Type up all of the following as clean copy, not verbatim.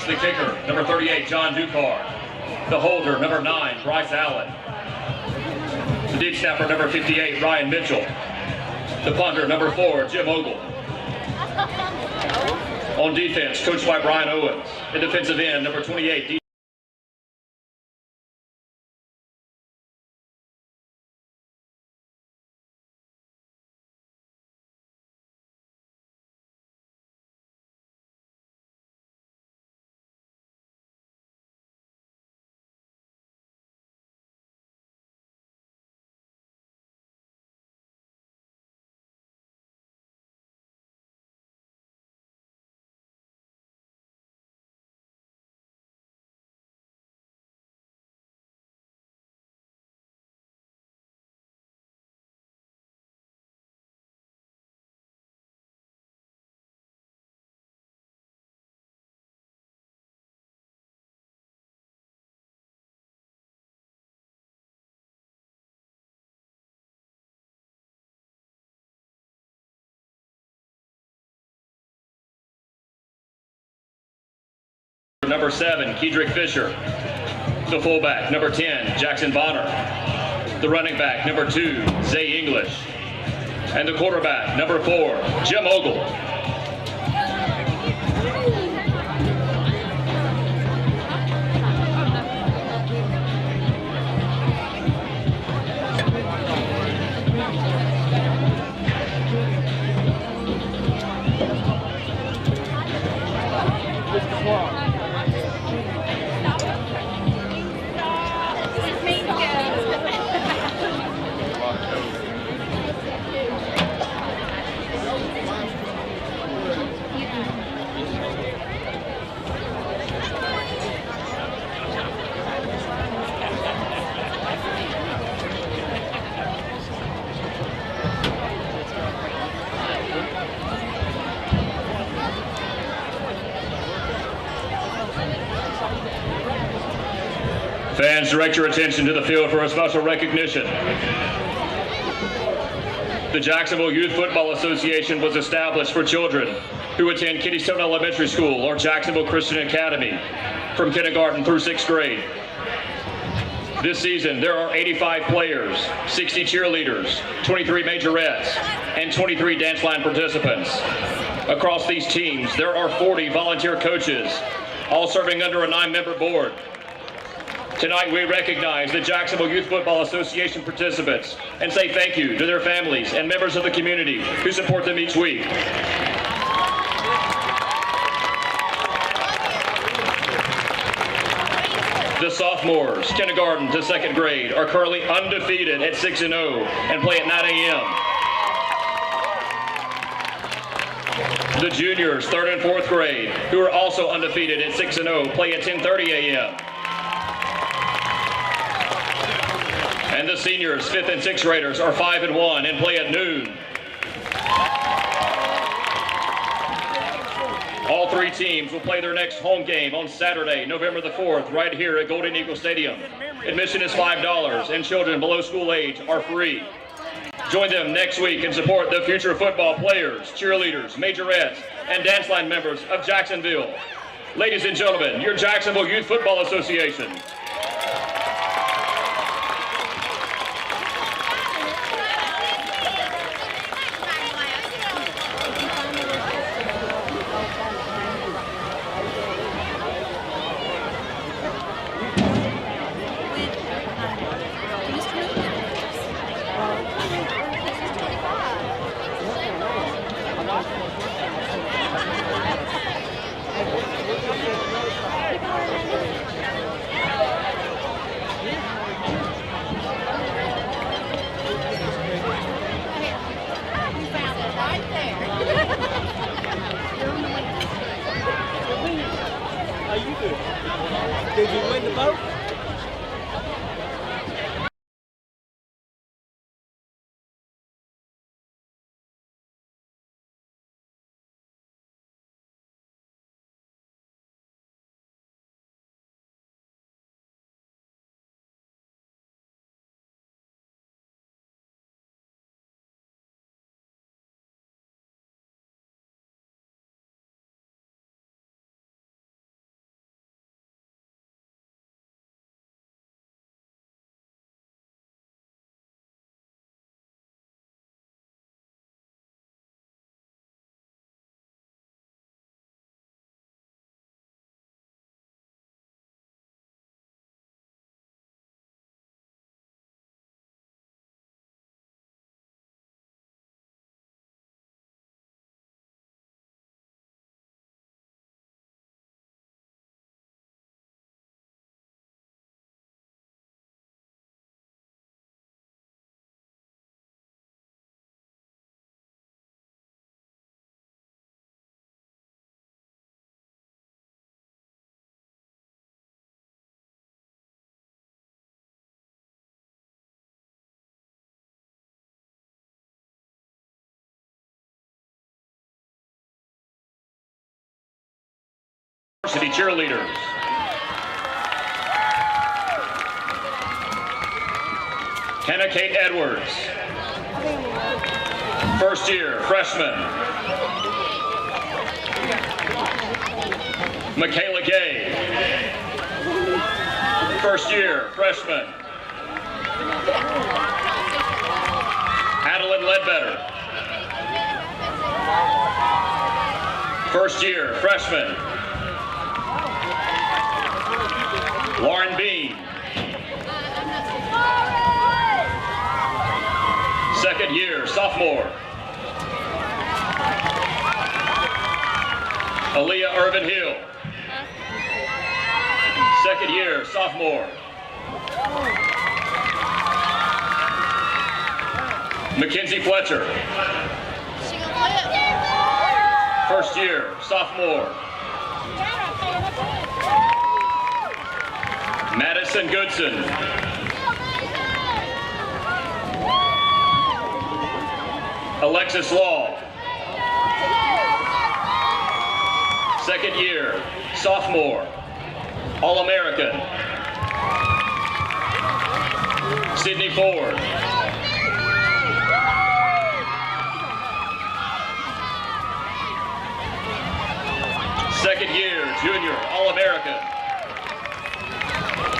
the kicker, number 38, John Ducar. The holder, number 9, Bryce Allen. The deep snapper, number 58, Ryan Mitchell. The punter, number 4, Jim Ogle. On defense, coached by Brian Owens. The defensive end, number 28, number 7, Kedrick Fisher. The fullback, number 10, Jackson Bonner. The running back, number 2, Zay English. And the quarterback, number 4, Jim Ogle. Fans, direct your attention to the field for a special recognition. The Jacksonville Youth Football Association was established for children who attend Kiddystone Elementary School or Jacksonville Christian Academy from kindergarten through 6th grade. This season, there are 85 players, 60 cheerleaders, 23 majorettes, and 23 dance line participants. Across these teams, there are 40 volunteer coaches, all serving under a 9-member board. Tonight we recognize the Jacksonville Youth Football Association participants and say thank you to their families and members of the community who support them each week. The sophomores, kindergarten to 2nd grade, are currently undefeated at 6-0 and play at 9 a.m. The juniors, 3rd and 4th grade, who are also undefeated at 6-0, play at 10:30 a.m. And the seniors, 5th and 6th graders, are 5-1 and play at noon. All 3 teams will play their next home game on Saturday, November the 4th, right here at Golden Eagle Stadium. Admission is $5 and children below school age are free. Join them next week and support the future football players, cheerleaders, majorettes, and dance line members of Jacksonville. Ladies and gentlemen, your Jacksonville Youth Football Association. Did you win the vote? Varsity cheerleaders. Hannah Kate Edwards. First year, freshman. Michaela Gay. First year, freshman. Adeline Ledbetter. First year, freshman. Lauren Bean. Second year, sophomore. Aaliyah Irvin Hill. Second year, sophomore. Mackenzie Fletcher. First year, sophomore. Madison Goodson. Alexis Law. Second year, sophomore. All-American. Sydney Ford. Second year, junior, All-American.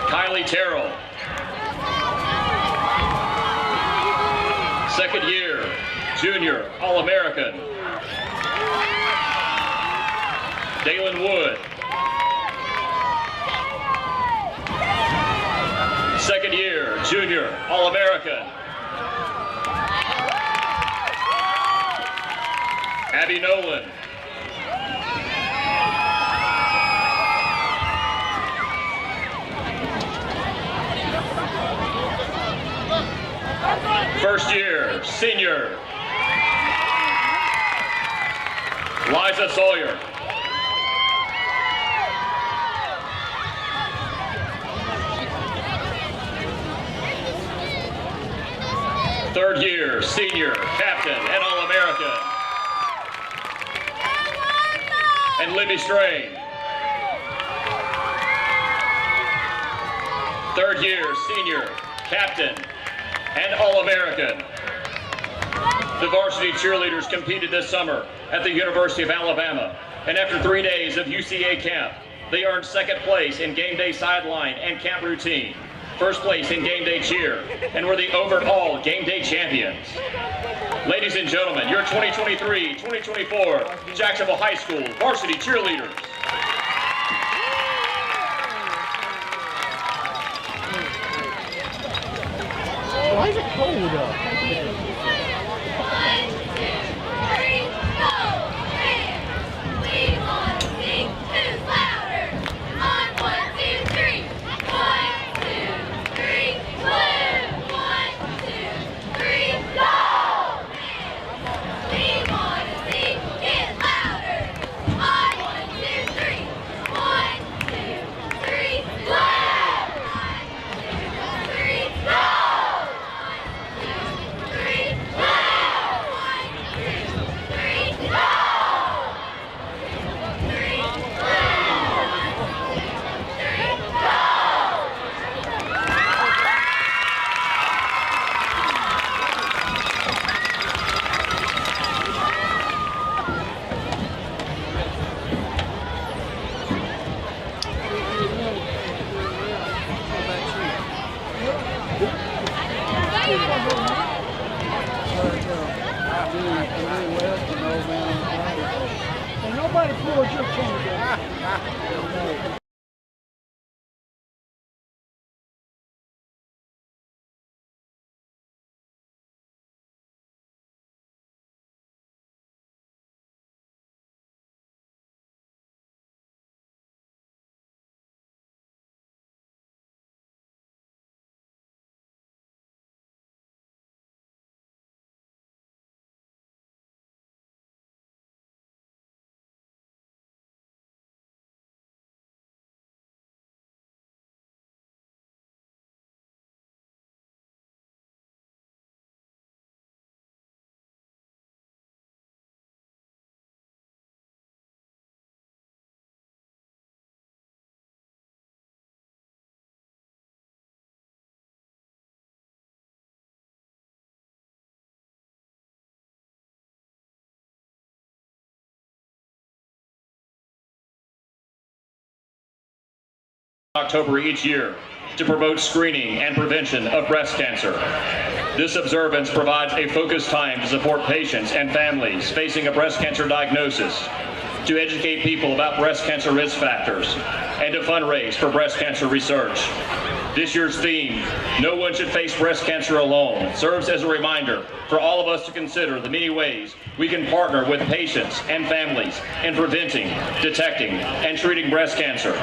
Kylie Terrell. Second year, junior, All-American. Dalen Wood. Second year, junior, All-American. Abby Nolan. First year, senior. Liza Sawyer. Third year, senior, captain, and All-American. And Libby Strain. Third year, senior, captain, and All-American. The varsity cheerleaders competed this summer at the University of Alabama, and after 3 days of UCA camp, they earned second place in game day sideline and camp routine, first place in game day cheer, and were the overall game day champions. Ladies and gentlemen, your 2023-2024 Jacksonville High School varsity cheerleaders. Why is it cold up? Nobody pulled your chain. October each year to promote screening and prevention of breast cancer. This observance provides a focused time to support patients and families facing a breast cancer diagnosis, to educate people about breast cancer risk factors, and to fundraise for breast cancer research. This year's theme, "No One Should Face Breast Cancer Alone," serves as a reminder for all of us to consider the many ways we can partner with patients and families in preventing, detecting, and treating breast cancer.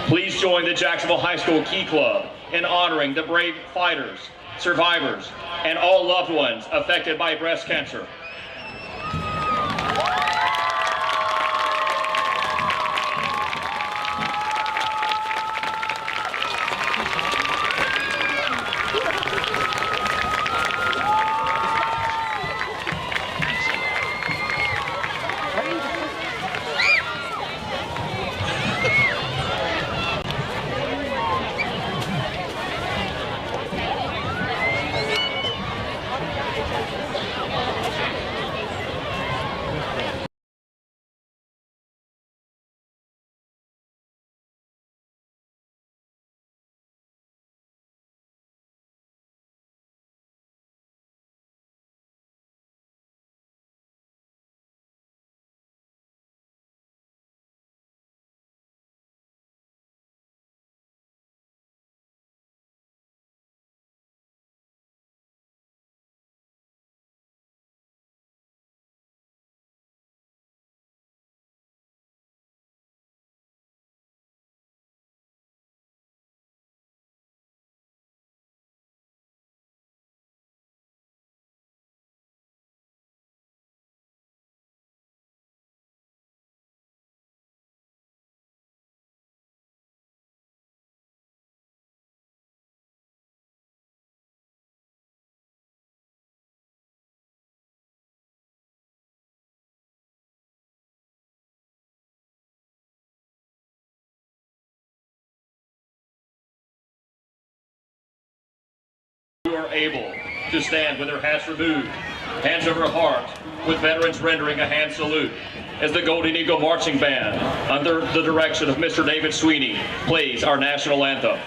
Please join the Jacksonville High School Key Club in honoring the brave fighters, survivors, and all loved ones affected by breast cancer. Who are able to stand with their hats removed, hands over heart, with veterans rendering a hand salute, as the Golden Eagle Marching Band, under the direction of Mr. David Sweeney, plays our national anthem.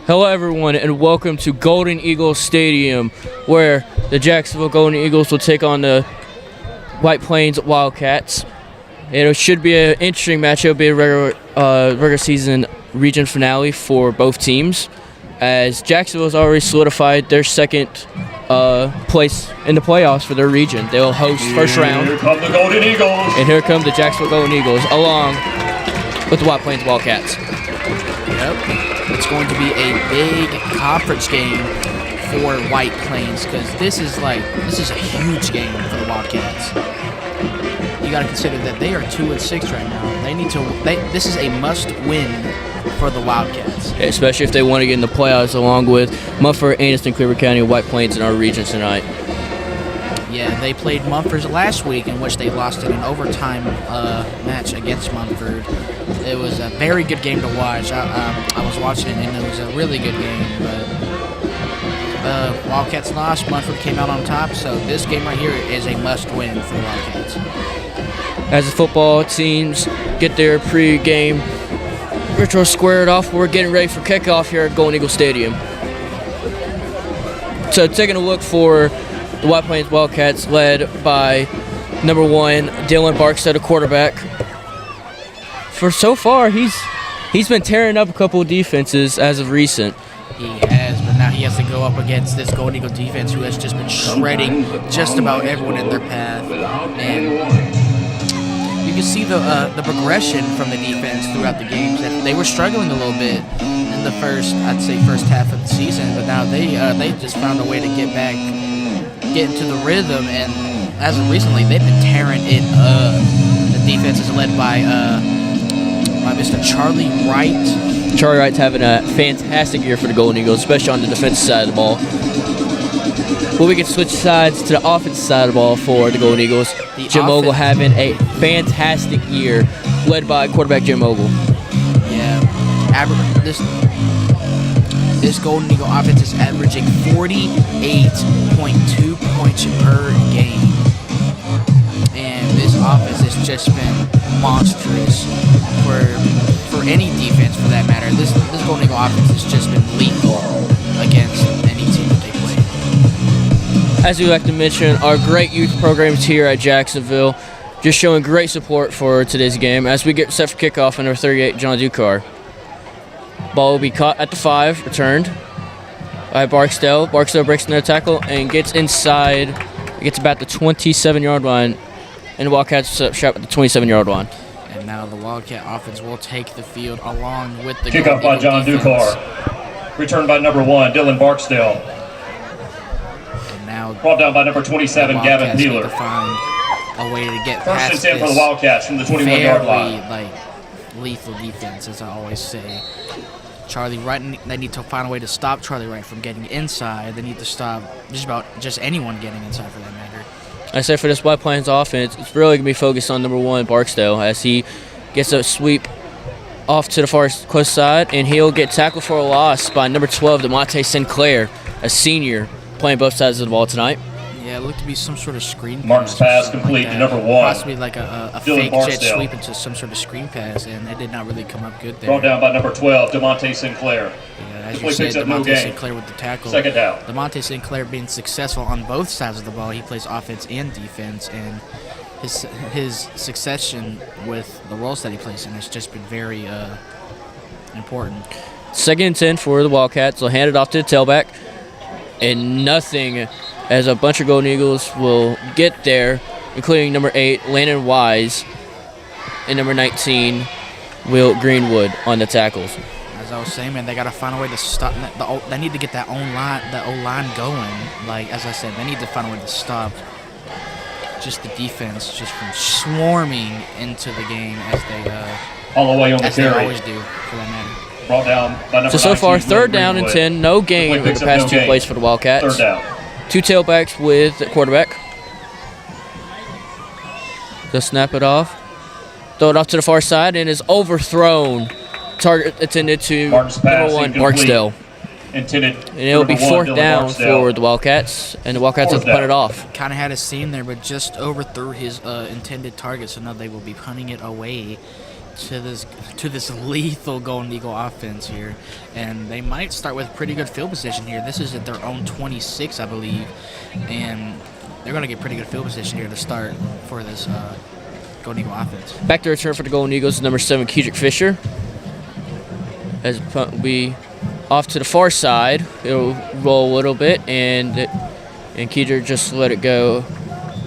Hello everyone and welcome to Golden Eagles Stadium, where the Jacksonville Golden Eagles will take on the White Plains Wildcats. It should be an interesting matchup. It'll be a regular season region finale for both teams, as Jacksonville has already solidified their second place in the playoffs for their region. They'll host first round. Here come the Golden Eagles. And here come the Jacksonville Golden Eagles, along with the White Plains Wildcats. Yep. It's going to be a big conference game for White Plains, because this is a huge game for the Wildcats. You got to consider that they are 2-6 right now. This is a must-win for the Wildcats, especially if they want to get in the playoffs, along with Mumford, Anniston, Cleveland County, and White Plains in our region tonight. Yeah, they played Mumford last week, in which they lost in an overtime match against Mumford. It was a very good game to watch. I was watching it, and it was a really good game. But Wildcats lost. Mumford came out on top, so this game right here is a must-win for the Wildcats. As the football teams get their pre-game ritual squared off, we're getting ready for kickoff here at Golden Eagle Stadium. So taking a look for the White Plains Wildcats, led by number 1, Dylan Barksdale, the quarterback. For so far, he's been tearing up a couple of defenses as of recent. He has, but now he has to go up against this Golden Eagle defense, who has just been shredding just about everyone in their path. And you can see the progression from the defense throughout the games. And they were struggling a little bit in the first half of the season, but now they just found a way to get into the rhythm, and as of recently, they've been tearing it up. The defense is led by Mr. Charlie Wright. Charlie Wright's having a fantastic year for the Golden Eagles, especially on the defensive side of the ball. But we can switch sides to the offensive side of the ball for the Golden Eagles. Jim Ogle having a fantastic year, led by quarterback Jim Ogle. Yeah, this Golden Eagle offense is averaging 48.2 points per game. And this offense has just been monstrous for any defense, for that matter. This Golden Eagle offense has just been lethal against any team that they play. As we like to mention, our great youth programs here at Jacksonville, just showing great support for today's game as we get set for kickoff in our 38 John Ducar. Ball will be caught at the 5, returned by Barksdale. Barksdale breaks another tackle and gets inside. It gets about the 27-yard line, and the Wildcats shot at the 27-yard line. And now the Wildcat offense will take the field along with the kickoff by John Ducar. Returned by number 1, Dylan Barksdale. And now brought down by number 27, Gavin Healer. To find a way to get first past and 10 this for the Wildcats from the 21-yard line. Lethal defense, as I always say. Charlie Wright, they need to find a way to stop Charlie Wright from getting inside. They need to stop just anyone getting inside, for that matter. I say for this White Plains offense, it's really going to be focused on number 1, Barksdale, as he gets a sweep off to the far close side, and he'll get tackled for a loss by number 12, DeMonte Sinclair, a senior, playing both sides of the ball tonight. Yeah, it looked to be some sort of screen Martin's pass complete to number 1. Possibly like a fake Barksdale. jet sweep into some sort of screen pass, and it did not really come up good there. Brought down by number 12, DeMonte Sinclair. Yeah, as you said, DeMonte Sinclair with the tackle. Second down. DeMonte Sinclair being successful on both sides of the ball. He plays offense and defense, and his succession with the roles that he plays in has just been very important. 2nd and 10 for the Wildcats. They'll hand it off to the tailback, and nothing, as a bunch of Golden Eagles will get there, including number 8, Landon Wise, and number 19, Will Greenwood on the tackles. As I was saying, man, they got to find a way to stop. They need to get that O-line going. Like, as I said, they need to find a way to stop just the defense just from swarming into the game as they all the way on the carry. They always do, for that matter. Brought down by number 19, so far, 3rd down and 10, no gain over the past 2 plays for the Wildcats. 3rd down. 2 tailbacks with the quarterback. They'll snap it off. Throw it off to the far side, and is overthrown. Target intended to number 1, Barksdale. Intended, and it'll be 4th down for the Wildcats, and the Wildcats have to punt it off. Kind of had a scene there, but just overthrew his intended target, so now they will be punting it away to this lethal Golden Eagle offense here, and they might start with pretty good field position here. This is at their own 26, I believe, and they're going to get pretty good field position here to start for this Golden Eagle offense. Back to return for the Golden Eagles is number 7, Kedrick Fisher. As the punt will be off to the far side, it'll roll a little bit, and Kedrick just let it go,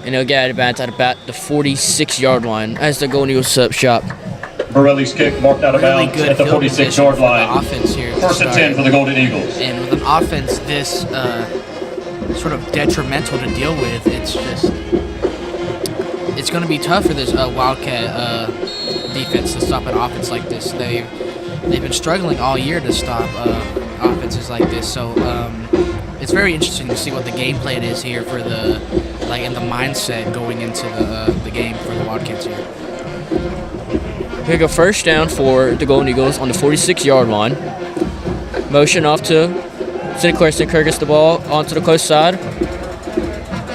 and he'll get advanced at about the 46-yard line as the Golden Eagles set up shop. Borelli's kick marked out of Really bounds good at the field 46-yard position for the line. offense here to 1st and 10 for the Golden Eagles. And with an offense this sort of detrimental to deal with, it's going to be tough for this Wildcat defense to stop an offense like this. They've been struggling all year to stop offenses like this. So it's very interesting to see what the game plan is here for and the mindset going into the game for the Wildcats here. Here go first down for the Golden Eagles on the 46-yard line. Motion off to Sinclair. Sinclair gets the ball onto the close side.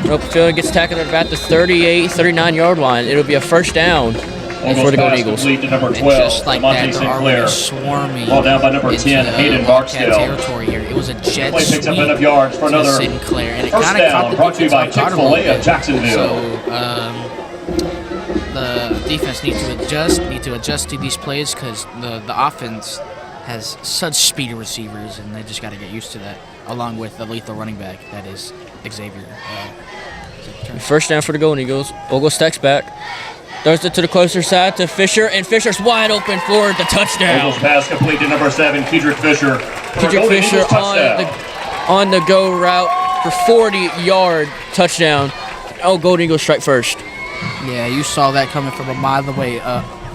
Open field, gets tackled at about the 38, 39-yard line. It'll be a first down for the Golden Eagles. Complete to number 12, And just like that, they're Sinclair. already swarming Ball down by number 10, into Hayden Wildcat Barksdale. territory here. It was a jet Play picks up sweep enough yards for to another Sinclair, and it first kind of caught down, the brought to you by defense off guard a little Chick-fil-A of bit. Jacksonville. So the defense needs to adjust to these plays because the offense has such speedy receivers, and they just got to get used to that, along with the lethal running back that is Xavier. First down for the Golden Eagles. Ogle stacks back. Throws it to the closer side to Fisher, and Fisher's wide open for the touchdown. Eagles pass complete to number 7, Kedrick Fisher. For a Kedrick Golden Fisher Eagles touchdown. on the go route for 40-yard touchdown. Oh, Golden Eagles strike first. Yeah, you saw that coming from a mile away.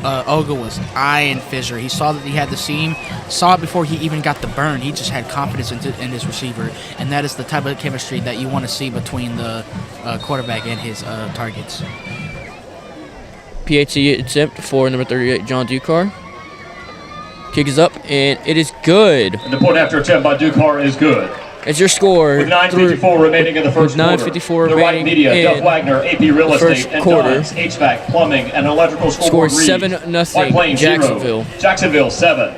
Ogle was eyeing Fisher. He saw that he had the seam, saw it before he even got the burn. He just had confidence in his receiver, and that is the type of chemistry that you want to see between the quarterback and his targets. PAT attempt for number 38, John Ducar. Kick is up, and it is good. And the point after attempt by Ducar is good. It's your score. With 9:54 remaining in the first quarter. 9:54 the Right remaining Media, in Duff Wagner, AP Real the Estate, first and quarter. Dunn's HVAC, Plumbing, and Electrical Score Scoreboard reads 7-0 White Plains Jacksonville. 0, Jacksonville 7.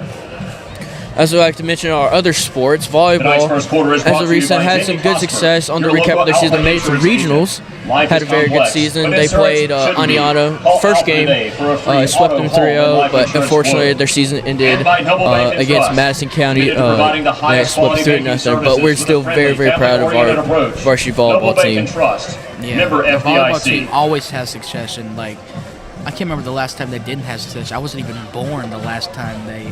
As we like to mention our other sports, Tonight's volleyball, first quarter is as brought of to you recent, by had Jamie some good Foster, success on the your recap local of their season. Alpha They made some Insurance regionals. agent. Life Had a is very good complex, season. but They insurance played shouldn't be. Aniana Call first Alpha game, today for a free swept auto, them home, and 3-0, life but insurance unfortunately quote. their season ended And by Noble Bank and against Trust, Madison County. committed to providing the They highest swept quality banking 3-0, but services we're with still a very, very proud of our family-oriented approach. varsity Noble volleyball Bank team. and Trust. Yeah, Member the volleyball FDIC. team always has succession. Like, I can't remember the last time they didn't have succession. I wasn't even born the last time they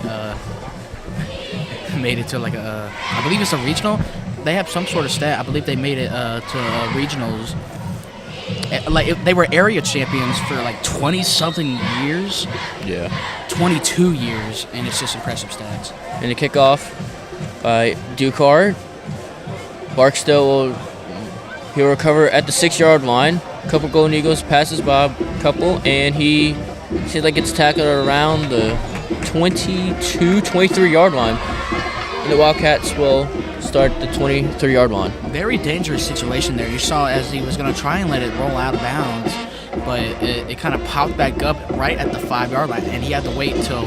made it to I believe it's a regional. They have some sort of stat. I believe they made it to regionals. They were area champions for 20-something years. Yeah. 22 years, and it's just impressive stats. And the kickoff by Ducar. Barksdale he'll recover at the 6-yard line. A couple Golden Eagles passes by a couple, and he seems like gets tackled around the 22, 23-yard line. And the Wildcats will start the 23-yard line. Very dangerous situation there. You saw as he was going to try and let it roll out of bounds, but it kind of popped back up right at the 5-yard line, and he had to wait until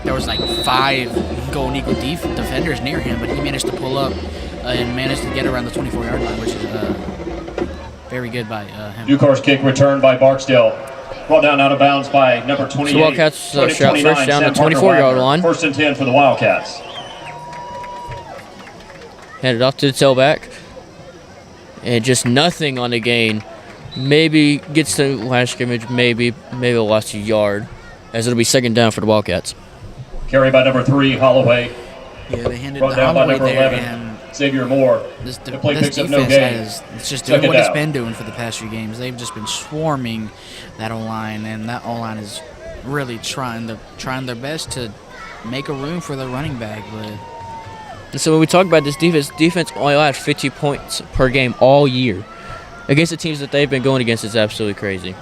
there was 5 Golden Eagle defenders near him, but he managed to pull up and managed to get around the 24-yard line, which is very good by him. Ducar's kick returned by Barksdale. Brought down out of bounds by number 28. So Wildcats shot 29, first down Sam the 24-yard Parker-Wagner. line. 1st and 10 for the Wildcats. Handed off to the tailback. And just nothing on the gain. Maybe gets to the line of scrimmage, maybe lost a yard, as it'll be second down for the Wildcats. Carry by number 3, Holloway. Yeah, they handed Brought the down by Holloway number there, 11, and Xavier Moore. this The play picks up defense no gain. it's just doing Second what it's down. been doing for the past few games. They've just been swarming that O-line, and that O-line is really trying their best to make a room for the running back, but And so when we talk about this defense only allowed 50 points per game all year. Against the teams that they've been going against is absolutely crazy.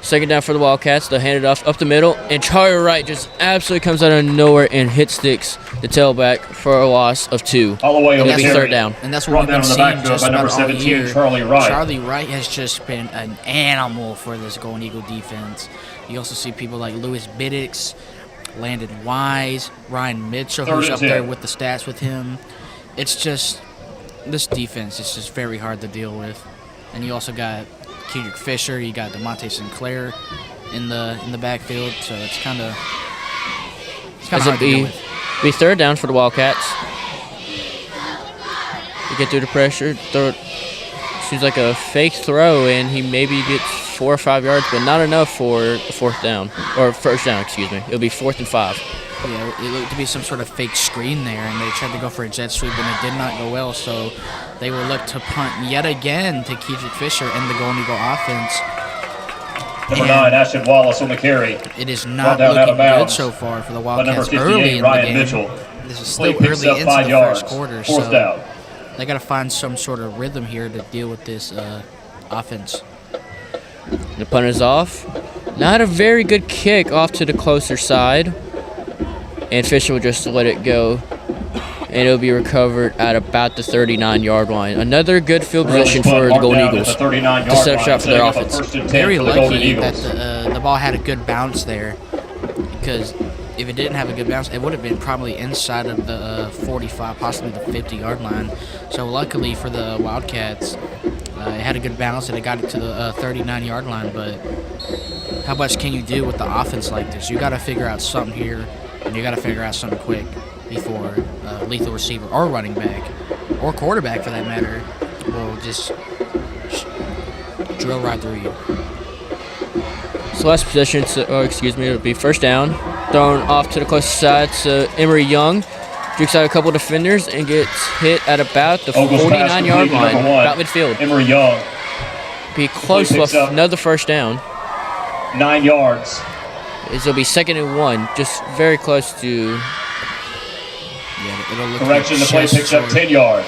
Second down for the Wildcats. They'll hand it off up the middle, and Charlie Wright just absolutely comes out of nowhere and hit sticks the tailback for a loss of 2. Holloway It'll on be the third carry. down. And that's what Brought we've been down in the seeing backfield just by number about all 17, year. Charlie Wright. Charlie Wright has just been an animal for this Golden Eagle defense. You also see people like Lewis Biddix, Landon Wise, Ryan Mitchell, Third who's and up there 10. with the stats with him. It's just, this defense is just very hard to deal with. And you also got Kedrick Fisher, you got DeMonte Sinclair in the backfield, so it's kind of As hard to deal with. be third down for the Wildcats. You get through the pressure. Seems like a fake throw, and he maybe gets 4 or 5 yards, but not enough for the first down. Excuse me. It'll be 4th and 5. Yeah, it looked to be some sort of fake screen there, and they tried to go for a jet sweep, and it did not go well, so they will look to punt yet again to Kedrick Fisher and the Golden Eagle offense. Number 9, Ashton Wallace on the carry. It is not Brought down out looking of bounds good so far for the by number Wildcats 58, early in Ryan the game. Mitchell. This is Play still picks early up into 5 the yards. first quarter, Fourth so down. they got to find some sort of rhythm here to deal with this offense. The punt is off. Not a very good kick off to the closer side. And Fisher will just let it go. And it'll be recovered at about the 39-yard line. Another good field position for the Golden Eagles to set up shop for their offense. Very lucky that the ball had a good bounce there, because if it didn't have a good bounce, it would have been probably inside of the 45, possibly the 50-yard line. So luckily for the Wildcats, it had a good bounce and it got it to the 39-yard line. But how much can you do with the offense like this? You got to figure out something here, and you got to figure out something quick before lethal receiver or running back or quarterback, for that matter, will just drill right through you. So last possession, it'll be first down. Thrown off to the closer side to Emory Young. Dukes out a couple defenders and gets hit at about the 49-yard line, about midfield. Emory Young, Be close to another first down. 9 yards. It'll be 2nd and 1, just very close to. Yeah, it'll look Correction, the play just picks up short. 10 yards.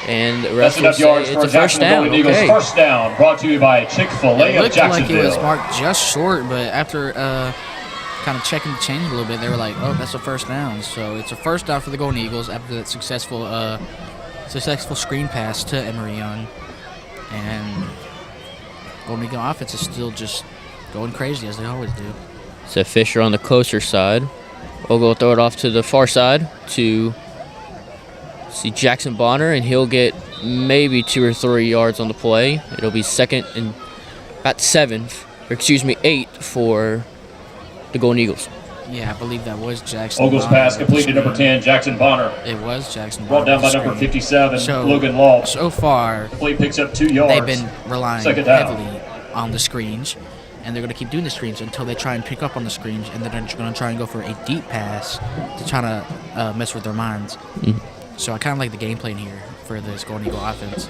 And the That's ref will enough say yards it's for a first Jacksonville down. Golden Eagles. Okay. First down, brought to you by Chick-fil-A It of looked like it Jacksonville. was marked just short, but after kind of checking the change a little bit, they were like, "Oh, that's a first down." So it's a first down for the Golden Eagles after that successful screen pass to Emory Young, and Golden Eagle offense is still just going crazy as they always do. So Fisher on the closer side. We'll go throw it off to the far side to see Jackson Bonner, and he'll get maybe 2 or 3 yards on the play. It'll be 2nd and about 8 for the Golden Eagles. Yeah, I believe that was Jackson. Eagles Bonner pass with the complete to number screen. 10, Jackson Bonner. It was Jackson Brought Bonner down by with the number screen. 57, So- Logan Law. So far, Play picks up 2 yards. they've been relying Second down. heavily on the screens, and they're going to keep doing the screens until they try and pick up on the screens, and then they're going to try and go for a deep pass to try to mess with their minds. So I kind of like the game plan here for this Golden Eagle offense.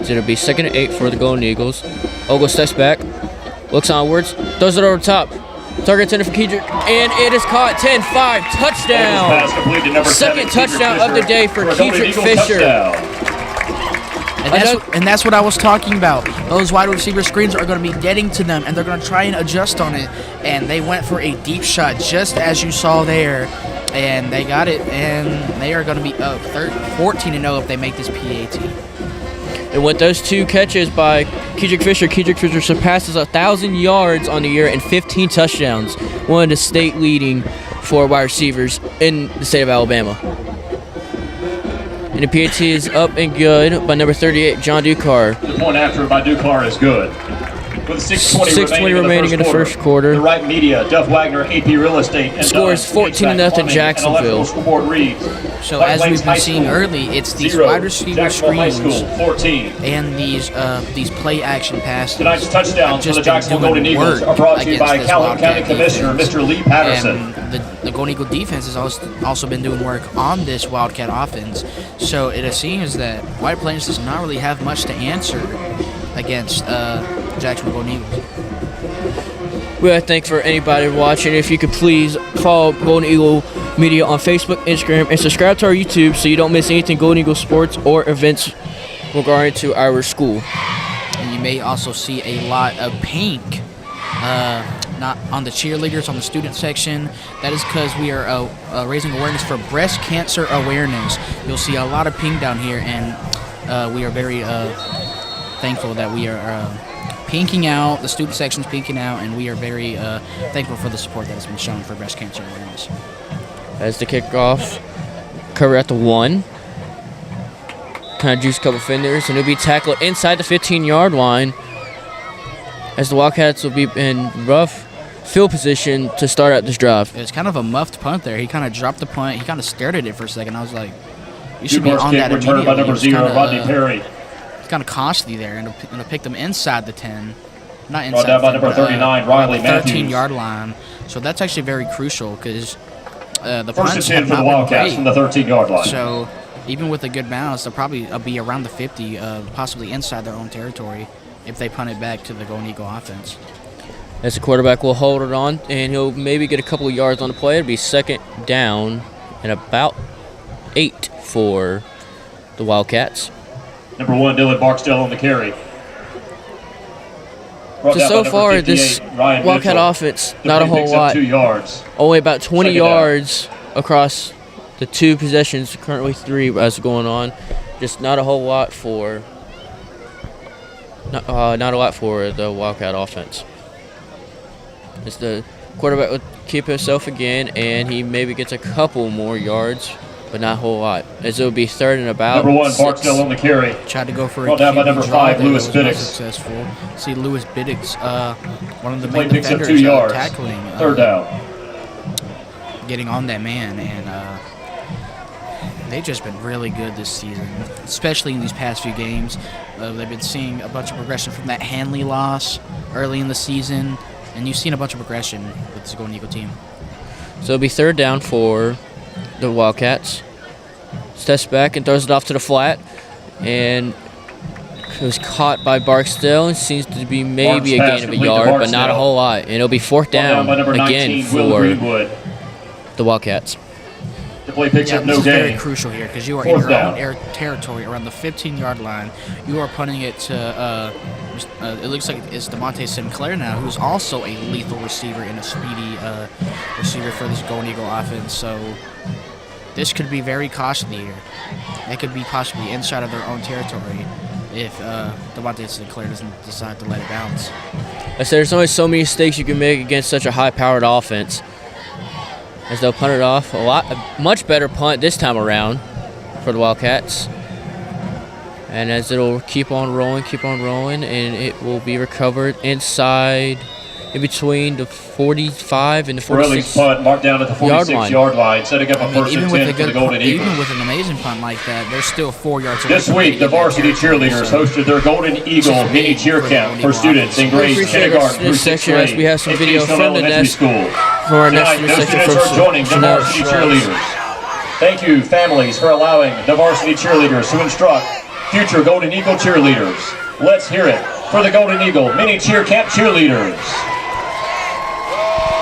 So it'll be 2nd and 8 for the Golden Eagles. Ogle steps back, looks onwards, throws it over the top. Target intended for Kedrick, and it is caught. 10-5, Eagles touchdown. pass complete to number 7, Second touchdown Kedrick of the day for a Golden Kedrick Eagle Fisher. touchdown. And that's what I was talking about. Those wide receiver screens are going to be getting to them, and they're going to try and adjust on it. And they went for a deep shot, just as you saw there, and they got it. And they are going to be up 14-0 if they make this PAT. And with those 2 catches by Kedrick Fisher surpasses 1,000 yards on the year and 15 touchdowns, one of the state leading for wide receivers in the state of Alabama. And the PAT is up and good by number 38, John Ducar. The point after by Ducar is good. With 6:20 remaining in the first quarter. The right media, Duff Wagner, AP Real Estate, and Score is 14-0 Jacksonville. Scoreboard reads. So as we've been seeing early, it's these wide receiver Jacksonville screens High School, 14. and these play action passes. Tonight's touchdowns for the just Jacksonville been Golden doing Eagles work are brought to you by against this Calhoun County Wildcat Commissioner defense. Mr. Lee Patterson. And the Golden Eagle defense has also been doing work on this Wildcat offense. So it seems that White Plains does not really have much to answer against Jacksonville Golden Eagles. We want to thank for anybody watching. If you could please follow Golden Eagle Media on Facebook, Instagram, and subscribe to our YouTube so you don't miss anything Golden Eagle sports or events regarding to our school. And you may also see a lot of pink, not on the cheerleaders, on the student section. That is because we are raising awareness for breast cancer awareness. You'll see a lot of pink down here, and we are very thankful that we are pinking out, the student section's pinking out, and we are very thankful for the support that has been shown for breast cancer awareness. As the kickoff, cover at the 1. Kind of juice a couple fenders, and it'll be tackled inside the 15-yard line as the Wildcats will be in rough field position to start out this drive. It's kind of a muffed punt there. He kind of dropped the punt. He kind of stared at it for a second. I was like, you should be on that immediately. By number 0, Rodney Perry. It's kind of costly there, and it'll pick them inside the 10. Not inside Brought down by the 10, number 39, Riley Matthews. 13-yard line. So that's actually very crucial because the First punts and 10 have for the not been Wildcats from the great. 13-yard line. So even with a good balance, they'll probably be around the 50, possibly inside their own territory if they punt it back to the Golden Eagle offense. As the quarterback will hold it on, and he'll maybe get a couple of yards on the play. It'll be second down and about 8 for the Wildcats. Number 1, Dylan Barksdale on the carry. So far, this Wildcat offense, not a whole lot. 2 yards. Only about 20 Second yards across the 2 possessions, currently 3 as going on. Just not a whole lot for not a lot for the Wildcat offense. As the quarterback will keep himself again, and he maybe gets a couple more yards, but not a whole lot. As it will be third and about Number 1, 6. Barksdale on the carry. Tried to go for Brought a down by QB number draw 5, there, Lewis but was not Biddix. successful. See Lewis Biddix, one of the Play main picks up defenders 2 yards. tackling, Third down. getting on that man, and they've just been really good this season, especially in these past few games. They've been seeing a bunch of progression from that Hanley loss early in the season, and you've seen a bunch of progression with this Golden Eagle team. So it'll be third down for the Wildcats. Steps back and throws it off to the flat, and it was caught by Barksdale and seems to be maybe a gain of a yard, but not a whole lot. And it'll be fourth down by number again 19, Will for Greenwood. the Wildcats. The play picks up This no is very gain. crucial here because you are Fourth in your down. own air territory around the 15-yard line. You are punting it to, it looks like it's DeMonte Sinclair now, who's also a lethal receiver and a speedy receiver for this Golden Eagle offense. So this could be very costly here. They could be possibly inside of their own territory if DeMonte Sinclair doesn't decide to let it bounce. I said there's only so many mistakes you can make against such a high-powered offense. As they'll punt it off, a much better punt this time around for the Wildcats. And as it'll keep on rolling, and it will be recovered inside, in between the 45 and the 46 punt marked down at the 46-yard line, setting up a first and 10 for the Golden Eagles. Even with an amazing punt like that, they're still 4 yards away. This week, the Varsity Cheerleaders hosted their Golden Eagle mini cheer camp for students in grades kindergarten through 6th grade. As we have some at video Keystone from the Elementary nest School. for our next Tonight, those section students are joining the Chanel Varsity Schreiber. Cheerleaders. Thank you, families, for allowing the Varsity Cheerleaders to instruct future Golden Eagle cheerleaders. Let's hear it for the Golden Eagle mini cheer camp cheerleaders.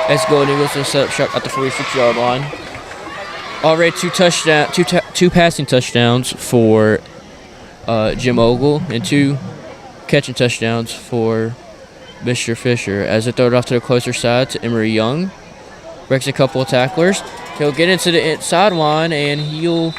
As Golden Eagles will set up shop at the 46-yard line. Already two passing touchdowns for Jim Ogle and 2 catching touchdowns for Mr. Fisher. As they throw it off to the closer side to Emery Young. Breaks a couple of tacklers. He'll get into the sideline and he'll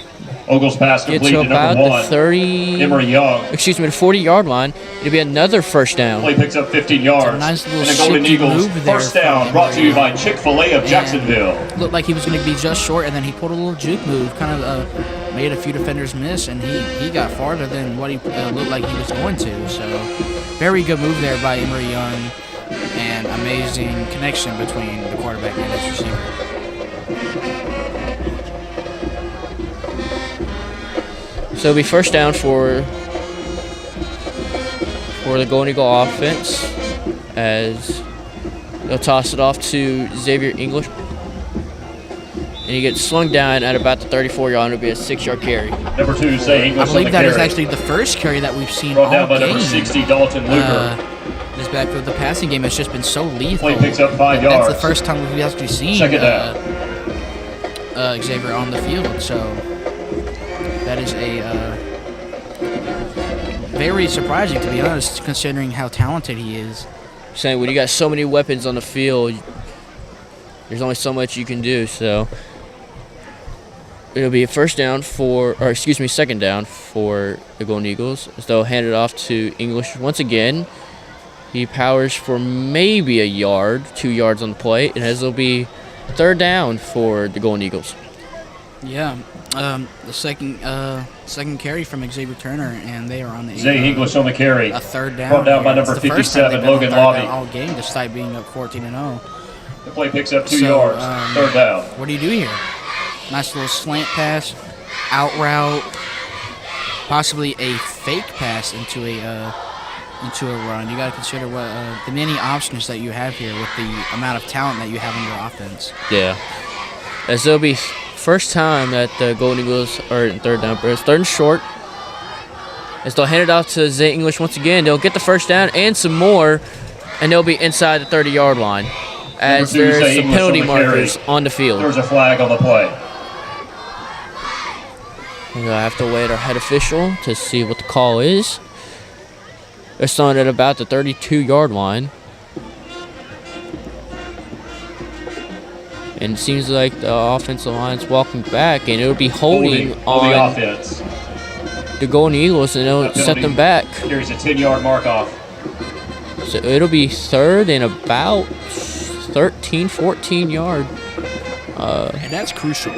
Ogle's pass get complete to to about number the 1, 30. Emery Young. The 40-yard line. It'll be another first down. Play picks up 15 yards. nice little and the Golden shifty Eagles move there first down from brought to you Emery by Chick-fil-A of Jacksonville. Looked like he was going to be just short, and then he pulled a little juke move, kind of made a few defenders miss, and he got farther than what he looked like he was going to. So very good move there by Emery Young, and amazing connection between the quarterback and his receiver. So it'll be first down for the Golden Eagle offense as they'll toss it off to Xavier English. And he gets slung down at about the 34-yard line. It'll be a 6-yard carry. Number 2, Say English I believe on the that carry. is actually the first carry that we've seen Brought all down by game. number 60, Dalton Luger. This backfield, the passing game has just been so lethal. Play picks up 5 That's yards. the first time we've actually seen Second down. Xavier on the field. So that is a very surprising, to be honest, considering how talented he is. Saying when you got so many weapons on the field, there's only so much you can do. So it'll be a second down for the Golden Eagles. As they'll hand it off to English once again. He powers for maybe a yard, 2 yards on the play, and as it'll be third down for the Golden Eagles. Yeah, the second carry from Xavier Turner, and they are on the Zay English on the carry. a third down. Brought down by number It's the first time 57, they've been on Logan third down Lobby. all game, despite being up 14-0. The play picks up 2 So, yards. Third down. What do you do here? Nice little slant pass, out route, possibly a fake pass into a run. You got to consider what the many options that you have here with the amount of talent that you have in your offense. Yeah. As it'll be first time that the Golden Eagles are in third down, but it's third and short. As they'll hand it off to Zay English once again, they'll get the first down and some more, and they'll be inside the 30-yard line. As Number 2, there's Zay some English penalty on the carry. markers on the field. There's a flag on the play. We're gonna have to wait our head official to see what the call is. They're starting at about the 32-yard line. And it seems like the offensive line's walking back, and it'll be holding on the on offense. the Golden Eagles, and it'll set them back. Here's a 10-yard mark off. So it'll be third and about 13, 14 yard. And that's crucial,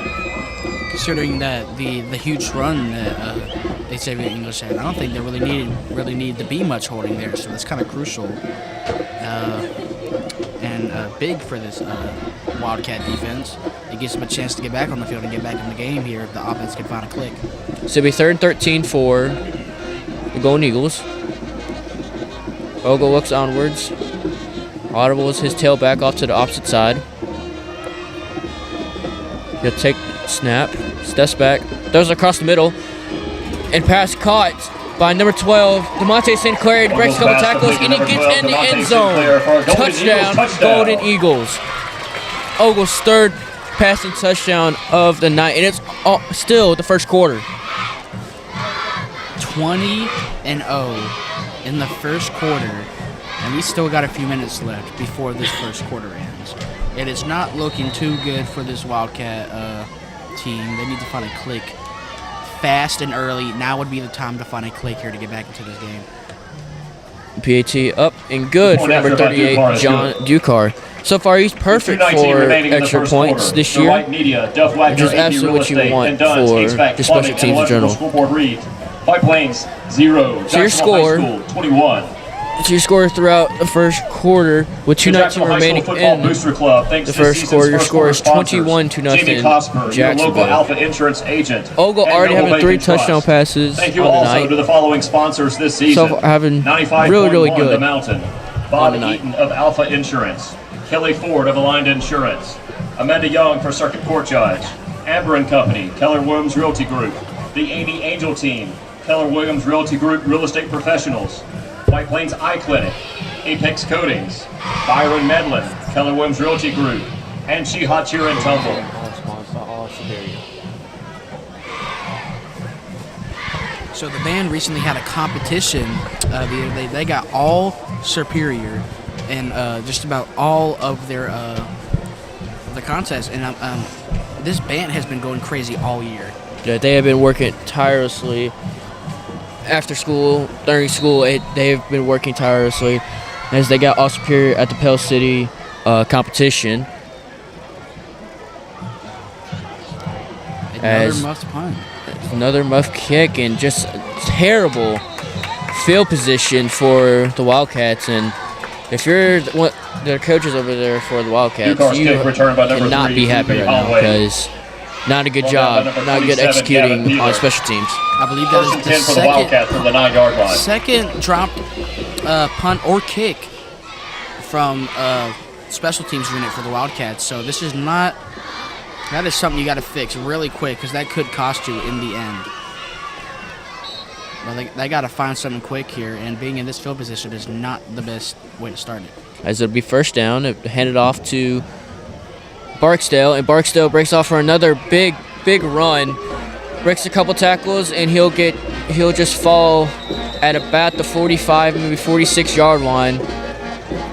considering that the huge run that Xavier English had. I don't think there really needed to be much holding there, so that's kind of crucial and big for this Wildcat defense. It gives them a chance to get back on the field and get back in the game here if the offense can find a click. So it'll be third and 13 for the Golden Eagles. Ogo looks onwards. Audibles his tail back off to the opposite side. He'll take snap, steps back, throws it across the middle, and pass caught by number 12, DeMonte St. Clair. He breaks a couple tackles, and he gets in the end zone. Touchdown, Golden Eagles. Ogle's third passing touchdown of the night, and it's still the first quarter. 20-0 in the first quarter, and we still got a few minutes left before this first quarter ends. It is not looking too good for this Wildcat team. They need to find a click fast and early. Now would be the time to find a click here to get back into this game. PAT up and good for number 38, John Ducar. So far, he's perfect for extra points this year, which is absolutely what you want for the special teams in general. White Plains 0, So your score, 21. So your score throughout the first quarter with 2:19 remaining in the first quarter. Your score is 21-0 Jacksonville. Alpha Insurance agent. Ogle already having 3 touchdown passes Thank you on the also night. to the following sponsors this season. So having 95.1 really The good Mountain, on Bob the night. Eaton of Alpha Insurance, Kelly Ford of Aligned Insurance, Amanda Young for Circuit Court Judge, Amber and Company, Keller Williams Realty Group, the Amy Angel Team, Keller Williams Realty Group Real Estate Professionals, White Plains Eye Clinic, Apex Coatings, Byron Medlin, Keller Williams Realty Group, and Sheeha Cheer and Tumble. So the band recently had a competition. They got all superior and just about all of their the contests, and this band has been going crazy all year. Yeah, they have been working tirelessly after school, during school. They have been working tirelessly as they got all superior at the Pell City competition. Another muffed punt. Another muff kick and just terrible field position for the Wildcats. And if you're the coaches over there for the Wildcats, you cannot be happy right now because not a good job, not good executing on special teams. I believe that is the for the Wildcats from the 9-yard line. second dropped punt or kick from special teams unit for the Wildcats. So this is not. That is something you got to fix really quick because that could cost you in the end. Well, they got to find something quick here, and being in this field position is not the best way to start it. As it'll be first down, handed off to Barksdale, and Barksdale breaks off for another big run, breaks a couple tackles, and he'll just fall at about the 45, maybe 46-yard line.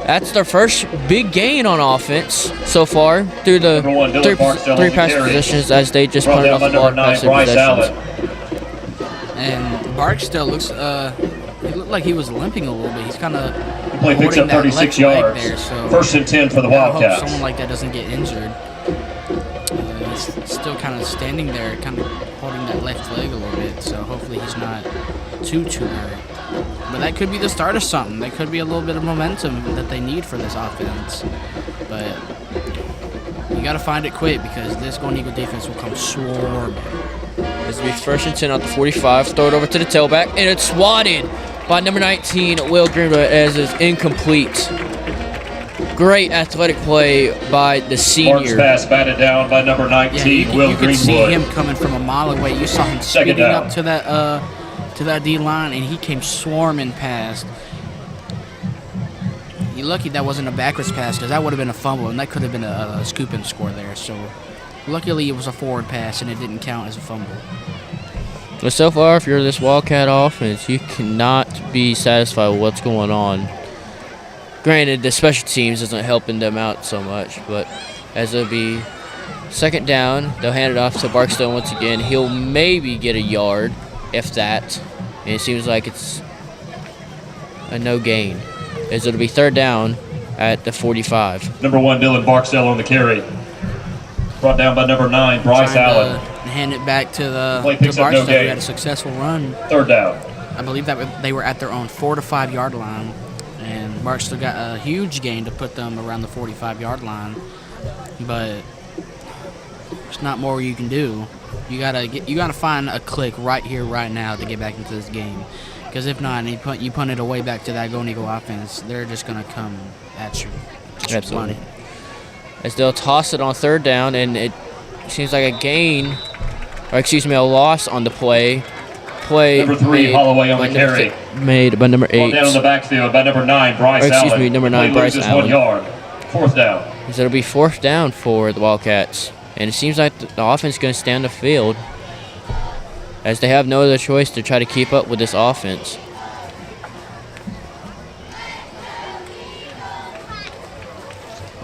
That's their first big gain on offense so far through the Number 1, Dylan three Barksdale on the pass carry. positions as they just Brought punted down off by the ball number 9, across their Bryce possessions. Allen. And Barksdale looks, he looked like he was limping a little bit. He's kind of The play picks up 36 yards. there, so First and 10 for the I hope Wildcats. someone like that doesn't get injured. He's still kind of standing there, kind of holding that left leg a little bit, so hopefully he's not too hurt. But that could be the start of something. That could be a little bit of momentum that they need for this offense. But you got to find it quick because this Golden Eagle defense will come swarming. This will be first and 10 at the 45. Throw it over to the tailback, and it's swatted by number 19, Will Greenwood, as it's incomplete. Great athletic play by the Mark's senior. pass batted down by number 19, Will you Greenwood. could see him coming from a mile away. You saw him Second speeding down. up to that D line, and he came swarming past. You're lucky that wasn't a backwards pass because that would have been a fumble, and that could have been a scoop and score there. So luckily it was a forward pass, and it didn't count as a fumble. But so far, if you're this Wildcat offense, you cannot be satisfied with what's going on. Granted, the special teams isn't helping them out so much, but as it'll be second down, they'll hand it off to Barksdale once again. He'll maybe get a yard, if that. And it seems like it's a no gain, as it'll be third down at the 45. Number 1, Dylan Barksdale on the carry. Brought down by number 9, Bryce Trying Allen. to hand it back to Play picks up no Barksdale, who gain. had a successful run. Third down. I believe that they were at their own 4 to 5 yard line, and Barksdale got a huge gain to put them around the 45-yard line. But there's not more you can do. You gotta find a click right here, right now to get back into this game. Because if not, and you punt it away back to that Golden Eagle offense, they're just gonna come at you. Absolutely. As they'll toss it on third down, and it seems like a gain, or excuse me, a loss on the play. Number 3, Holloway on the carry. Made by number 8. Brought down in the backfield by number 9, Bryce Allen. Excuse me, number 9, Play Bryce loses Allen. 1 yard. Fourth down. So it'll be fourth down for the Wildcats. And it seems like the offense is going to stay on the field, as they have no other choice to try to keep up with this offense.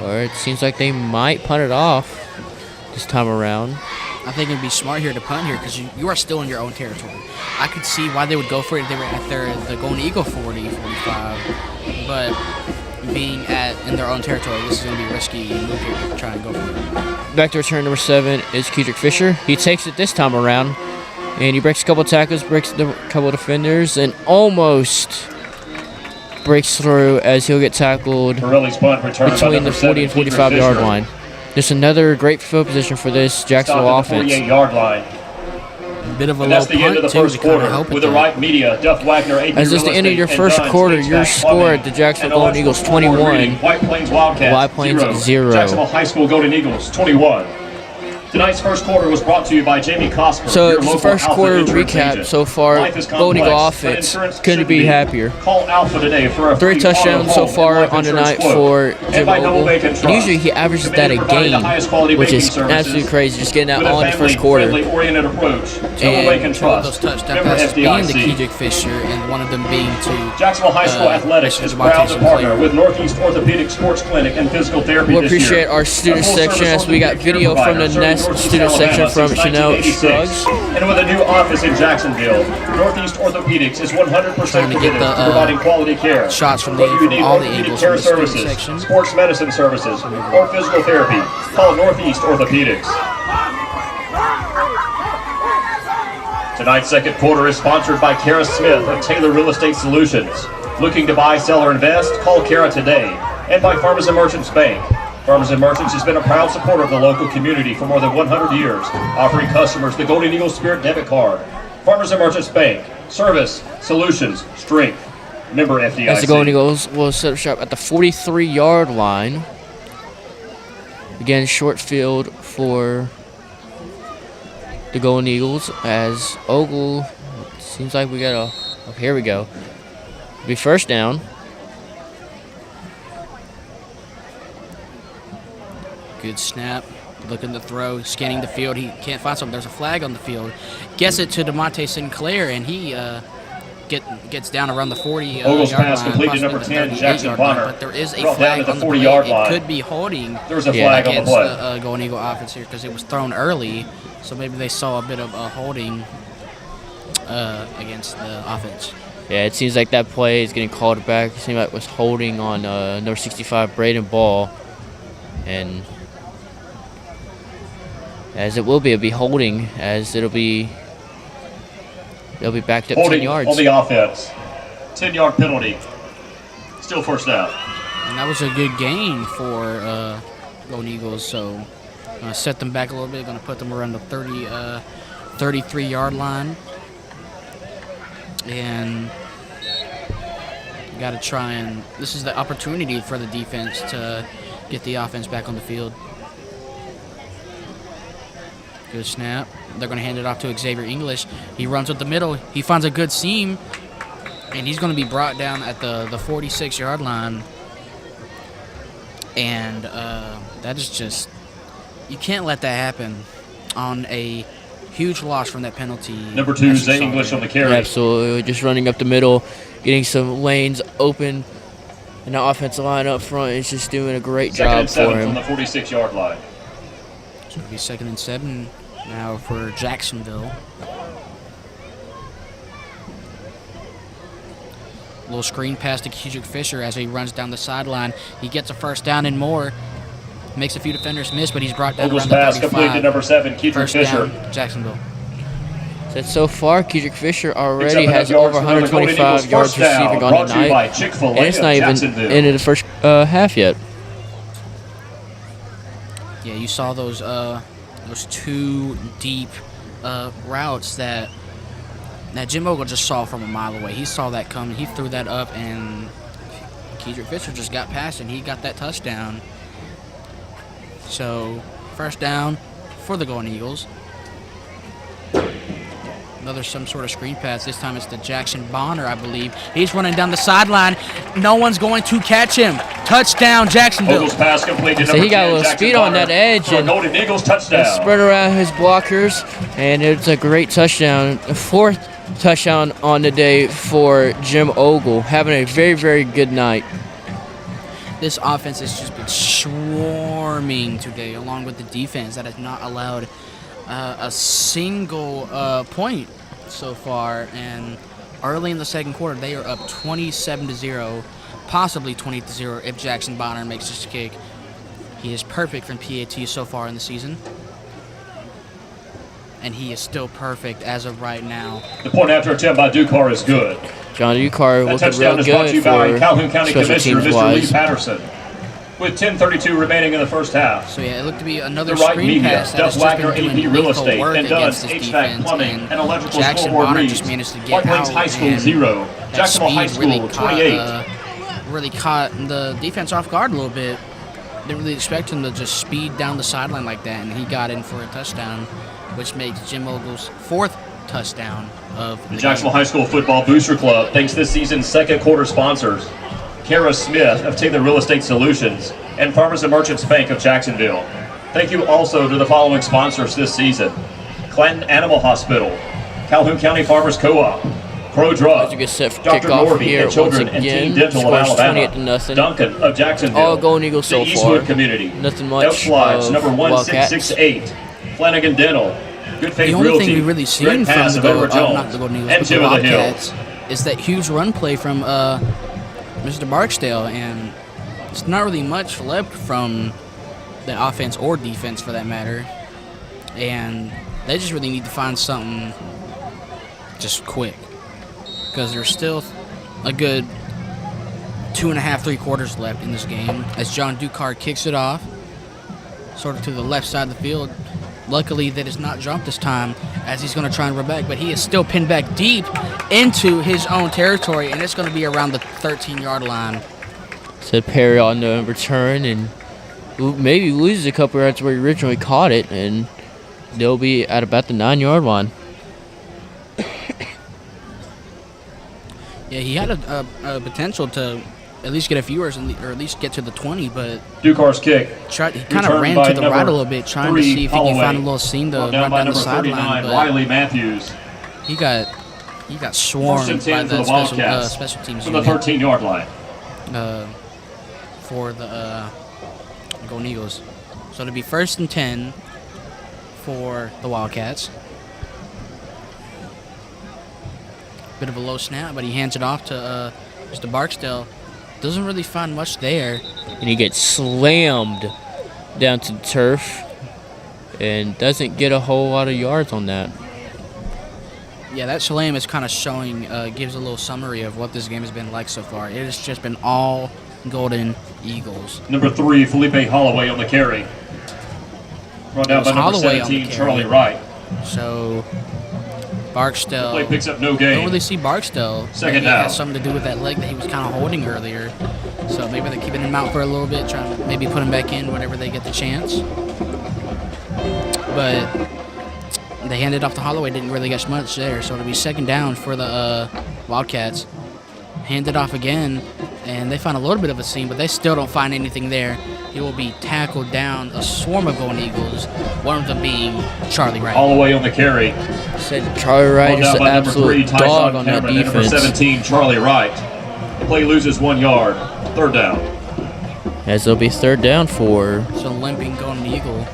Or it seems like they might punt it off this time around. I think it'd be smart here to punt here because you are still in your own territory. I could see why they would go for it if they were at the Golden Eagle 40, 45. But being in their own territory, this is going to be a risky move here to try and go for it. Back to return number 7 is Kedrick Fisher. He takes it this time around, and he breaks a couple tackles, breaks a couple defenders, and almost breaks through as he'll get tackled Pirelli's punt returned by between number the 40 and 7, 45-yard Fisher. line. Just another great field position for this Jacksonville Stopped at the offense. 48-yard line. A bit of a And low that's the end of the punt, too, first to kind of quarter. help it With the there. right media, Duff Wagner, AP As this the Real end of your Estate, first and quarter, Dunn's your HVAC score Plumbing, at the Jacksonville and Golden Eagles electrical support 21, reading, White Plains Wildcats White Plains 0. Jacksonville High School Golden Eagles 21. Tonight's first quarter was brought to you by Jamie Cosper. So your it's the local first Alpha quarter Insurance recap agent. so far. Life is Golden Eagle complex, but offense insurance couldn't shouldn't be happier. Call Alpha today for a 3 free touchdowns auto, so home, and far life on the insurance night quote. for And Jim by Double Ogle. Bacon And Trust. usually he averages Committed that to a providing the game, highest quality which baking is services absolutely crazy. Just getting that with a all in the first quarter. family-oriented approach. Double And Bacon Two of Trust. those touchdown Member passes being to FDIC. Kedrick Fisher and one of them being to Jacksonville High School Athletics is proud to partner with Northeast Orthopedic Sports Clinic and Physical Therapy We this year. appreciate our student A full-service section as we got orthopedic care video from the provider next serving student Northeast section Alabama from since Chanel 1986. Scruggs. And with a new office in Jacksonville, Northeast Orthopedics is 100% Trying to get committed the, to providing quality care. shots from Whether you from need all the orthopedic Eagles care from the student services, section. sports medicine services, or physical therapy, call Northeast Orthopedics. Tonight's second quarter is sponsored by Kara Smith of Taylor Real Estate Solutions. Looking to buy, sell, or invest? Call Kara today. And by Farmers and Merchants Bank. Farmers and Merchants has been a proud supporter of the local community for more than 100 years, offering customers the Golden Eagle Spirit debit card. Farmers and Merchants Bank. Service, solutions, strength. Member FDIC. As the Golden Eagles will set up shop at the 43-yard line. Again, short field for the Golden Eagles as Ogle, seems like we got a, oh, here we go. Be first down. Good snap. Looking to throw, scanning the field. He can't find something. There's a flag on the field. Gets it to DeMonte Sinclair, and he gets down around the 40 Ogle's yard pass line, complete to possibly number the 10, 38 Jackson yard line, Bonner. but there is a Brought down flag to on the the 40 play. yard It line. could be holding There was a flag on the against play. the Golden Eagle offense here because it was thrown early, so maybe they saw a bit of holding against the offense. Yeah, it seems like that play is getting called back. It seemed like it was holding on number 65, Braden Ball. And as it will be, it'll be holding, as they'll be backed up 10 Holding yards. on the offense. 10-yard penalty. Still first down. And that was a good gain for Golden Eagles, so set them back a little bit, going to put them around the 33-yard line. And got to try and this is the opportunity for the defense to get the offense back on the field. Good snap. They're going to hand it off to Xavier English. He runs with the middle. He finds a good seam, and he's going to be brought down at the 46-yard line. And that is just, you can't let that happen on a huge loss from that penalty. Number 2, Zay English on the carry. Yeah, absolutely. Just running up the middle, getting some lanes open, and the offensive line up front is just doing a great job for Second and 7 him. from the 46-yard line. So it'll be 2nd and 7 now for Jacksonville. Little screen pass to Kedrick Fisher as he runs down the sideline. He gets a first down and more. Makes a few defenders miss, but he's brought down Ogle's around the pass 35. complete to number 7, Kedrick First Fisher. down, Jacksonville. So far, Kedrick Fisher Picks already up has enough yards over for the Golden 125 Eagles' yards first down, receiving on brought the to you by night, Chick-fil-A and it's not of even Jacksonville. into the first half yet. Yeah, you saw those 2 deep routes that Jim Ogle just saw from a mile away. He saw that coming. He threw that up, and Kedrick Fisher just got past, and he got that touchdown. So, first down for the Golden Eagles. Some sort of screen pass. This time it's to Jackson Bonner, I believe. He's running down the sideline. No one's going to catch him. Touchdown, Jacksonville. Ogle's pass complete to So number he got 10, a little Jackson speed on Bonner that edge for a and Golden Eagles touchdown. spread around his blockers, and it's a great touchdown. A 4th touchdown on the day for Jim Ogle, having a very, very good night. This offense has just been swarming today, along with the defense that has not allowed a single point so far. And early in the second quarter, they are up 27-0, possibly 20-0 if Jackson Bonner makes this kick. He is perfect from PAT so far in the season, and he is still perfect as of right now. The point after attempt by Dukar is good. John Ducar That looking touchdown real is brought to good you by for Calhoun County special Commissioner teams Mr. Lee wise. Patterson. With 10:32 remaining in the first half. So yeah, it looked to be another The right screen media, pass that Duff has just Wagner, been AP doing Real lethal Estate, work and against does this HVAC defense. plumbing and electrical Jackson scoreboard Bonner reads. just managed to get White Plains out, High School and 0, that Jacksonville High speed School 28. really caught the defense off guard a little bit. Didn't really expect him to just speed down the sideline like that, and he got in for a touchdown, which makes Jim Ogle's 4th touchdown of The the Jacksonville game. High School Football Booster Club thanks this season's second quarter sponsors, Kara Smith of Taylor Real Estate Solutions and Farmers and Merchants Bank of Jacksonville. Thank you also to the following sponsors this season: Clanton Animal Hospital, Calhoun County Farmers Co-op, Pro Drug, As we get set for Dr. kickoff Norby here and Children once and Teen again, Dental of scores Alabama, 28-0. Duncan of Jacksonville, All Golden Eagles so the Eastwood far. Community, Nothing much Elks Lodge, of number Wildcats. 1668, Flanagan Dental, Good Faith The only Realty, thing we've really Great seen from Pass the, of Edward Jones, not the Golden Eagles, and but the Tim of the Hill. Wildcats is that huge run play from Mr. Barksdale, and it's not really much left from the offense or defense for that matter. And they just really need to find something just quick, because there's still a good 2.5, 3 quarters left in this game as John Dukar kicks it off sort of to the left side of the field. Luckily that it's not dropped this time, as he's going to try and run back, but he is still pinned back deep into his own territory, and it's going to be around the 13-yard line. Said Perry on the return, and maybe loses a couple yards where he originally caught it, and they'll be at about the 9-yard line. Yeah, he had a potential to at least get a few yards, or at least get to the 20, but Dukar's kick. he kind of Returned ran by to the right number a little bit, trying 3, to see if he can Holloway. find a little seam to Brought run down by down the number 39, sideline, but Riley Matthews. he got He got First swarmed and by 10 for the the Wildcats special teams from the unit 13-yard line. for the Golden Eagles. So it'll be 1st and 10 for the Wildcats. Bit of a low snap, but he hands it off to Mr. Barksdale. Doesn't really find much there. And he gets slammed down to the turf and doesn't get a whole lot of yards on that. Yeah, that slam is kind of showing, gives a little summary of what this game has been like so far. It has just been all Golden Eagles. Number 3, Felipe Holloway on the carry. Run down by number Holloway on the 17, carry. Charlie Wright. So Barksdale, Play picks up no don't gain. really see Barksdale. Second Maybe it down. has something to do with that leg that he was kind of holding earlier. So maybe they're keeping him out for a little bit, trying to maybe put him back in whenever they get the chance. But they handed off to Holloway, didn't really get much there. So it'll be 2nd down for the Wildcats. Handed off again, and they find a little bit of a seam, but they still don't find anything there. He will be tackled down. A swarm of Golden Eagles, one of them being Charlie Wright. Holloway on the carry. Said Charlie Wright Run is down an by number 3, absolute Tyson dog on that Cameron. And number defense. 17, Charlie Wright. The play loses 1 yard. 3rd down. As it'll be 3rd down for. So limping Golden Eagle.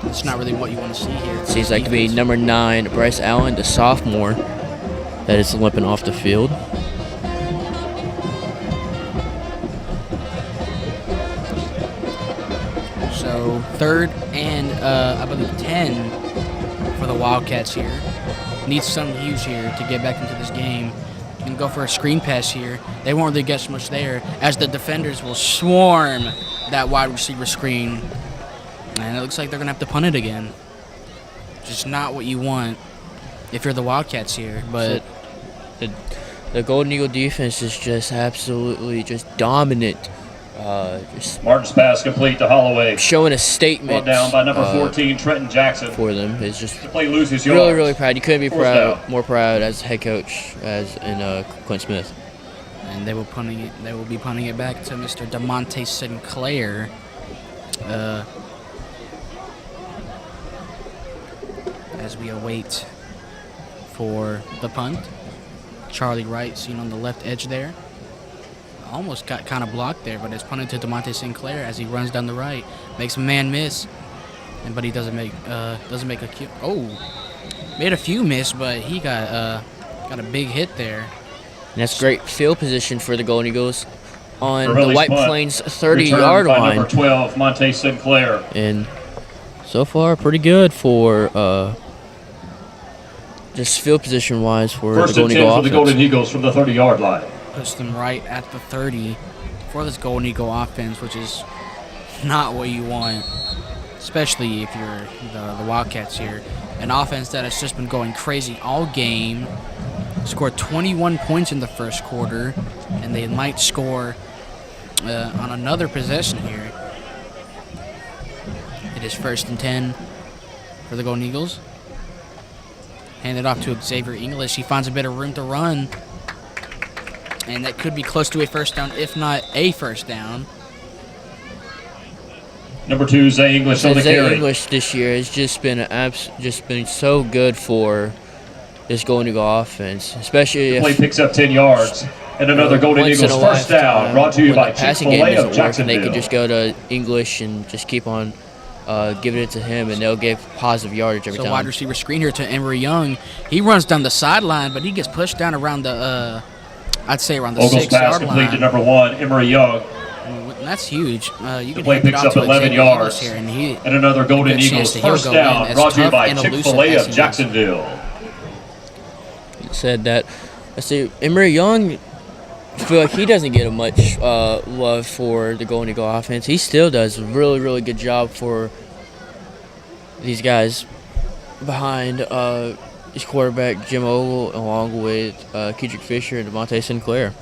It's not really what you want to see here. Seems like to be number 9, Bryce Allen, the sophomore, that is limping off the field. So 3rd and I believe 10 for the Wildcats here. Needs something huge here to get back into this game. And go for a screen pass here. They won't really get much there, as the defenders will swarm that wide receiver screen. And it looks like they're going to have to punt it again. Just not what you want if you're the Wildcats here. But The Golden Eagle defense is just absolutely just dominant. Just Martin's pass complete to Holloway. showing a Brought statement down by number 14, Trenton Jackson. for them. It's just The play loses yards. really, really proud. You couldn't be 4th down. more proud as head coach as in Clint Smith. and they will be punting it back to Mr. DeMonte Sinclair. As we await for the punt. Charlie Wright seen on the left edge there. Almost got kind of blocked there, but it's punted to DeMonte Sinclair as he runs down the right. Makes a man miss, but he doesn't make a cue. Oh, made a few miss, but he got a big hit there. And that's great field position for the Golden Eagles on the Early White punt. Plains Returned 30-yard by line. number 12, Monte Sinclair. And so far, pretty good for just field position wise for First the and Golden 10 Eagle for the offense. Golden Eagles from the 30-yard line. Puts them right at the 30 for this Golden Eagle offense, which is not what you want, especially if you're the Wildcats here. An offense that has just been going crazy all game. Scored 21 points in the first quarter, and they might score on another possession here. It is 1st and 10 for the Golden Eagles. Handed off to Xavier English. He finds a bit of room to run. And that could be close to a 1st down, if not a 1st down. Number 2, Zay English on the Zay carry. English this year has just been so good for this Golden Eagle offense, especially Play if picks up 10 yards. And another Golden once in Eagles a first down, lifetime, brought to you when by the passing game Chick-fil-A doesn't of work, and they Jacksonville. could just go to English and just keep on giving it to him, and they'll give positive yardage every So time. wide receiver screen here to Emory Young. He runs down the sideline, but he gets pushed down around the, I'd say around the Ogle's pass 6-yard complete to line. number 1, Emory Young. And that's huge. You can play hand it picks off up to 11 Xavier English yards. here, and he And another Golden good chance Eagles that he'll first go down, in, as brought to you tough by and elusive Chick-fil-A as of he is. Jacksonville. Said that. I see Emory Young. I feel like he doesn't get much love for the Golden Eagle offense. He still does a really, really good job for these guys behind his quarterback Jim Ogle, along with Kedrick Fisher and DeMonte Sinclair.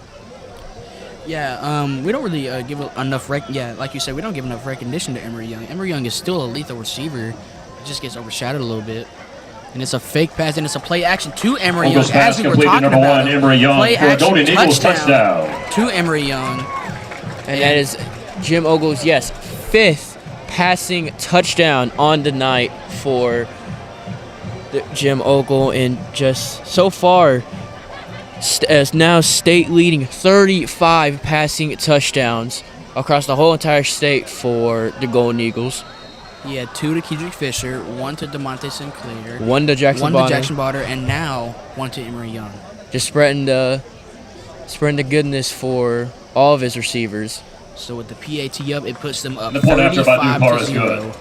Yeah, we don't really give enough like you said, we don't give enough recognition to Emory Young. Emory Young is still a lethal receiver. It just gets overshadowed a little bit. And it's a fake pass, and it's a play action to Emory Young. Ogle's pass As we were complete to talking number about 1, it. Emory Young, Play for a action Golden Eagles touchdown. to Emory Young. And that is Jim Ogle's, 5th passing touchdown on the night for Jim Ogle, and just so far as now state leading 35 passing touchdowns across the whole entire state for the Golden Eagles. He had 2 to Kedrick Fisher, 1 to DeMonte Sinclair, 1 to Jackson Bonner, and now 1 to Emory Young. Just spreading the goodness for all of his receivers. So with the PAT up, it puts them up The point after by 35 to Dupar is 0. good.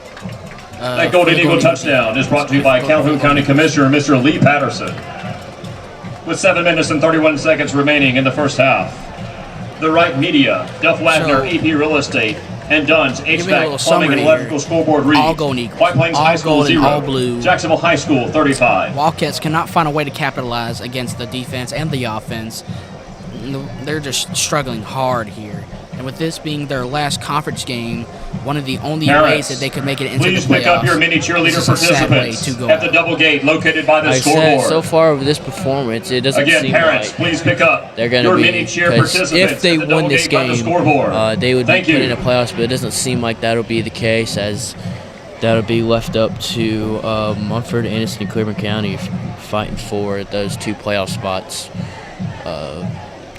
That Golden Eagle touchdown is brought to you by Calhoun County Commissioner Mr. Lee Patterson. With 7 minutes and 31 seconds remaining in the first half, the Wright Media, Duff Wagner, EP Real Estate, and Dunn's HVAC, Plumbing, and Electrical Scoreboard read. All Golden Eagles. White Plains All High School gold and 0. all blue. Jacksonville High School 35. Wildcats cannot find a way to capitalize against the defense and the offense. They're just struggling hard here. And with this being their last conference game, one of the only ways that they could make it into the playoffs. Please pick up your mini cheerleader participants at the double gate located by the scoreboard. So far with this performance, it doesn't seem parents, like please pick up they're going your to mini be. cheer Because participants if they at the win double this gate by the game, scoreboard. they would be Thank put you. in the playoffs, but it doesn't seem like that'll be the case, as that'll be left up to Munford, Anniston, and Cleveland County fighting for those 2 playoff spots.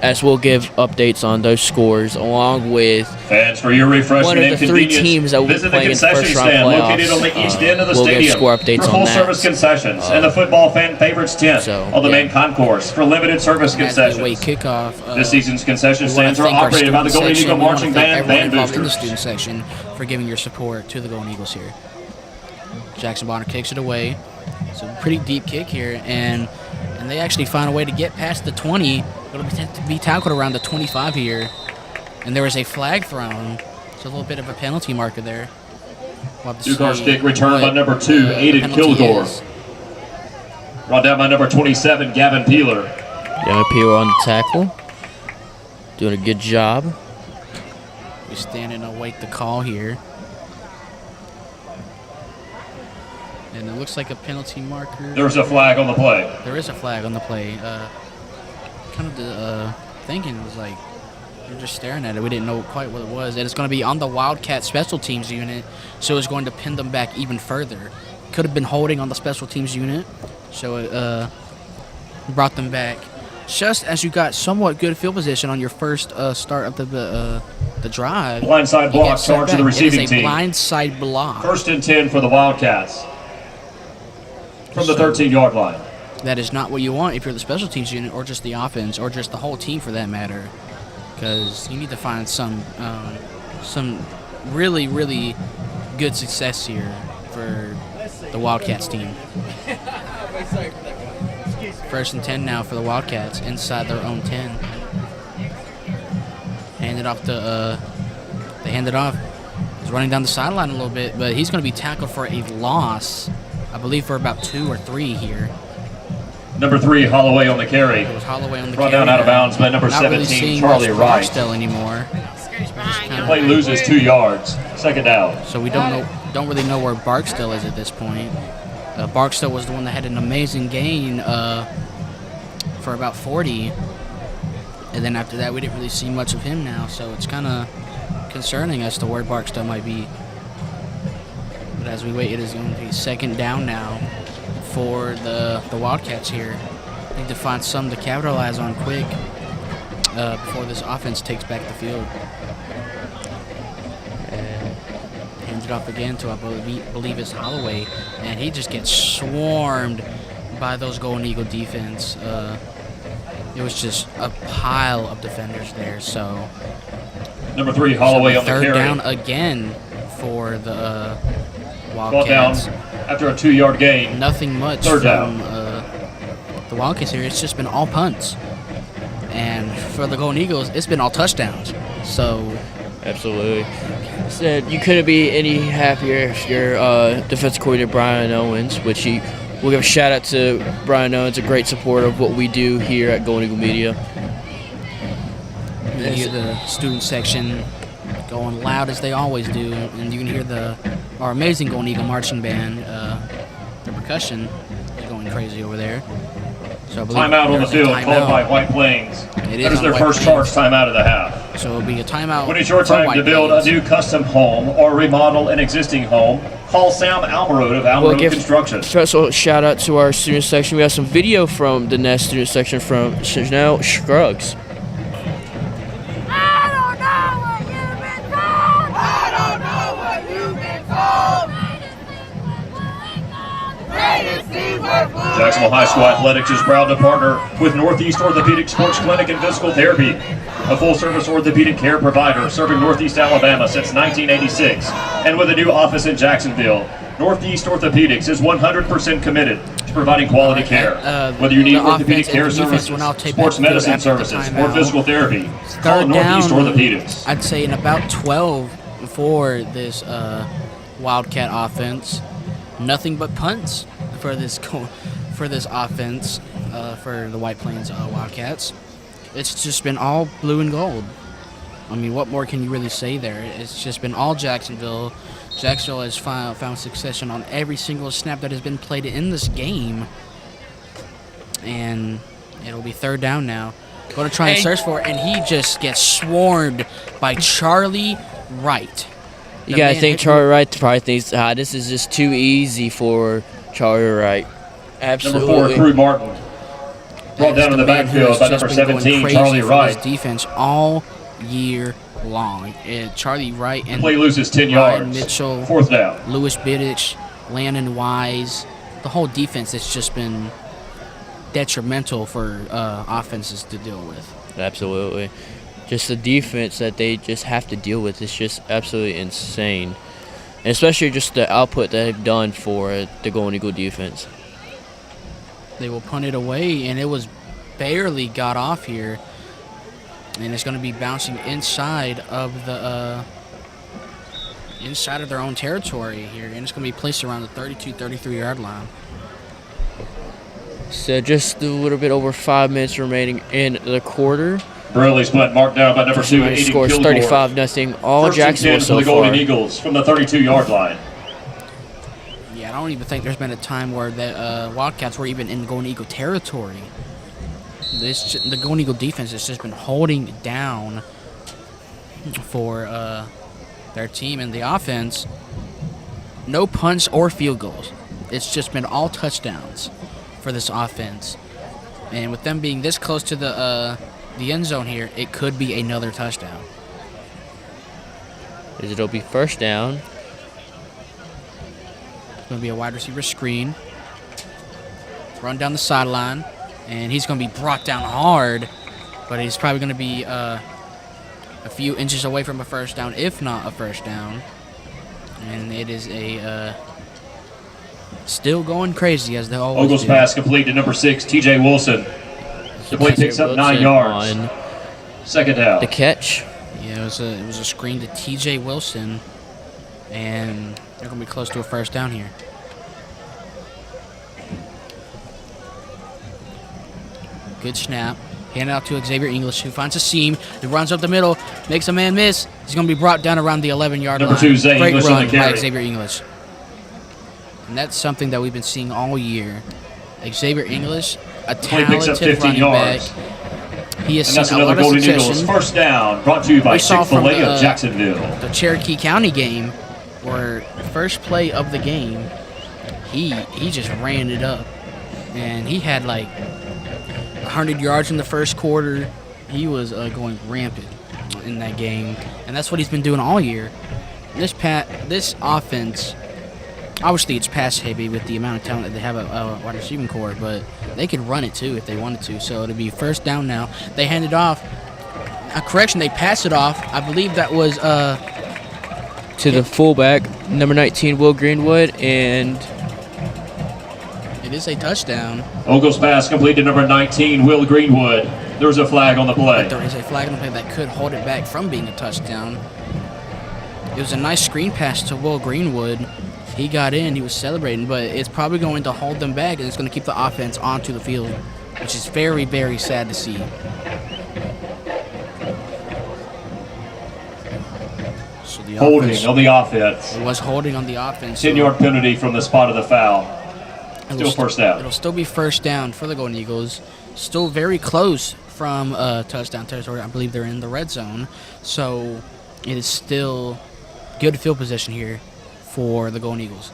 As we'll give updates on those scores, along with Fans, for your refreshment one of and the 3 convenience, teams that will be visit the playing in the concession first round stand playoffs. located on the east end of the We'll give stadium score updates for on that. full-service concessions and the football fan favorites tent So, on the yeah. main concourse for limited service As we concessions. await kickoff, This season's concession we wanna stands are thank our operated by the student Golden section. Eagle We wanna Marching thank Band everyone Band involved in the Boosters. student section for giving your support to the Golden Eagles here. Jackson Bonner kicks it away. It's a pretty deep kick here, and they actually find a way to get past the 20. It'll be tackled around the 25 here, and there was a flag thrown. It's a little bit of a penalty marker there. We'll have to Dugar see stick returned by what, number 2, the Aiden penalty Kilgore. is. Brought down by number 27, Gavin Peeler. Young Peeler on the tackle, doing a good job. We stand and await the call here. And it looks like a penalty marker. There's a flag on the play. There is a flag on the play. Kind of the thinking was like, we were just staring at it. We didn't know quite what it was. And it's going to be on the Wildcat special teams unit, so it's going to pin them back even further. Could have been holding on the special teams unit, so it brought them back. Just as you got somewhat good field position on your first start of the drive. Blindside you block get set charge to the back. receiving It is a team. blindside block. 1st and 10 for the Wildcats from the 13-yard line. That is not what you want if you're the special teams unit or just the offense or just the whole team for that matter, because you need to find some really, really good success here for the Wildcats team. 1st and 10 now for the Wildcats inside their own 10. Handed off to they hand it off. He's running down the sideline a little bit, but he's going to be tackled for a loss, I believe, for about 2 or 3 here. Number 3, Holloway on the carry. It was Holloway on the Brought carry down out of now. bounds by number Not 17, really seeing Charlie much Wright. Barksdale anymore. The play loses 2 yards. 2nd down. So we don't really know where Barksdale is at this point. Barksdale was the one that had an amazing gain for about 40, and then after that we didn't really see much of him now. So it's kind of concerning as to where Barksdale might be. But as we wait, it is going to be 2nd down now for the Wildcats here. Need to find some to capitalize on quick before this offense takes back the field. Hands it off again to, I believe it's Holloway, and he just gets swarmed by those Golden Eagle defense. It was just a pile of defenders there. So Number 3, Holloway on the carry. 3rd down again for the Ball down Wildcats. after a 2-yard gain. Nothing much 3rd from down. the Wildcats here. It's just been all punts. And for the Golden Eagles, it's been all touchdowns. So Absolutely. Said you couldn't be any happier if your defensive coordinator Brian Owens, which we'll give a shout out to Brian Owens, a great supporter of what we do here at Golden Eagle Media. you can hear the student section going loud as they always do, and you can hear our amazing Golden Eagle marching band, the percussion is going crazy over there. So I believe Timeout on the there's a field timeout. called by White Plains. It is That is on their White first Plains. charge timeout of the half. So it'll be a timeout. When it's your for time White to build Plains. a new custom home or remodel an existing home, call Sam Almerode of We'll Almerode give Construction. special shout out to our student section. We have some video from the next student section from Chanel Scruggs. I don't know what you've been told. I don't know what you've been told. Jacksonville High School Athletics is proud to partner with Northeast Orthopedic Sports Clinic and Physical Therapy, a full-service orthopedic care provider serving Northeast Alabama since 1986. And with a new office in Jacksonville, Northeast Orthopedics is 100% committed to providing quality care. Whether you need the orthopedic offense and care the defense services, will now take sports back field medicine after the services, or timeout. physical therapy, call Third Northeast down, Orthopedics. I'd say in about 12 for this Wildcat offense. Nothing but punts for this offense for the White Plains Wildcats. It's just been all blue and gold. I mean, what more can you really say there? It's just been all Jacksonville. Jacksonville has found succession on every single snap that has been played in this game. And it'll be third down now. Going to try and search for it, and he just gets swarmed by Charlie Wright. You gotta think Charlie Wright probably thinks, this is just too easy for Charlie Wright. Number 4, Absolutely. Crew Martin. Brought down in the backfield by number 17, Charlie Wright. Defense all year long. Charlie Wright and Play loses 10 Ryan yards. Mitchell, Fourth down. Lewis Biddich, Landon Wise, the whole defense has just been detrimental for offenses to deal with. Absolutely. Just the defense that they just have to deal with is just absolutely insane. And especially just the output that they've done for the Golden Eagle defense. They will punt it away, and it was barely got off here. And it's going to be bouncing inside of the inside of their own territory here, and it's going to be placed around the 32-33 yard line. So just a little bit over 5 minutes remaining in the quarter. Burley's punt marked down by number 2, Aiden Scores Kilgore. 35-0. All First and 10 Jacksonville for so the Golden far. Eagles from the 32-yard line. Yeah, I don't even think there's been a time where the Wildcats were even in Golden Eagle territory. The Golden Eagle defense has just been holding down for their team, and the offense, no punts or field goals. It's just been all touchdowns for this offense. And with them being this close to the end zone here, it could be another touchdown. It'll be first down. It's going to be a wide receiver screen. Run down the sideline. And he's going to be brought down hard. But he's probably going to be a few inches away from a first down, if not a first down. And it is a still going crazy as they always Ogle's do. pass complete to number 6, T.J. Wilson. The play picks up 9 yards. On Second down. the catch. Yeah, it was a screen to T.J. Wilson. And they're going to be close to a first down here. Good snap. Hand out to Xavier English, who finds a seam. He runs up the middle, makes a man miss. He's going to be brought down around the 11-yard line. Number 2, Zay Great English on run the carry. by Xavier English. And that's something that we've been seeing all year. Xavier English, a Play picks up talented 15 running yards. back. He has And that's seen a another lot of Golden Eagles succession. first down, brought to you by We saw from Chick-fil-A the, of Jacksonville. The Cherokee County game, where first play of the game, he just ran it up. And he had like 100 yards in the first quarter. He was going rampant in that game, and that's what he's been doing all year. This offense, obviously it's pass heavy with the amount of talent that they have at wide receiving core, but they could run it too if they wanted to. So it'll be first down now. They hand it off. A correction, they pass it off. I believe that was To the fullback, number 19, Will Greenwood, and it is a touchdown. Ogle's pass complete to number 19, Will Greenwood. There's a flag on the play. But there is a flag on the play that could hold it back from being a touchdown. It was a nice screen pass to Will Greenwood. He got in, he was celebrating, but it's probably going to hold them back, and it's going to keep the offense onto the field, which is very, very sad to see. So the Holding offense, on the offense. it was holding on the offense. so 10-yard penalty from the spot of the foul. it'll Still first down. It'll still be first down for the Golden Eagles. Still very close from touchdown territory. I believe they're in the red zone. So it is still good field position here for the Golden Eagles.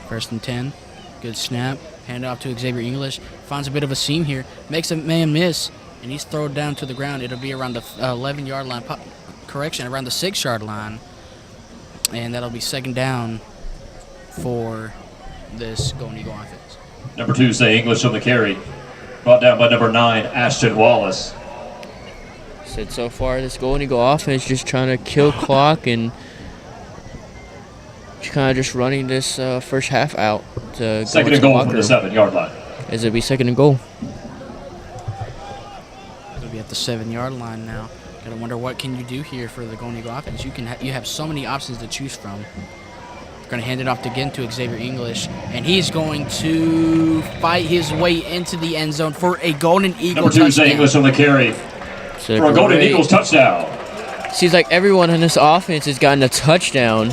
1st and 10. Good snap. Hand off to Xavier English. Finds a bit of a seam here. Makes a man miss. And he's thrown down to the ground. It'll be around the 11-yard line. Around the 6-yard line. And that'll be 2nd down for this Golden Eagle offense. Number 2, Zay English on the carry. Brought down by number 9, Ashton Wallace. Said so far, this Golden Eagle offense just trying to kill clock and kind of just running this first half out. To 2nd and goal from the 7-yard line. As it'll be 2nd and goal. It'll be at the 7-yard line now. Gotta wonder what can you do here for the Golden Eagle offense. You have so many options to choose from. Going to hand it off again to Xavier English, and he's going to fight his way into the end zone for a Golden Eagle Number 2, touchdown. Zay English on the carry for a Golden Eagles touchdown. Seems like everyone in this offense has gotten a touchdown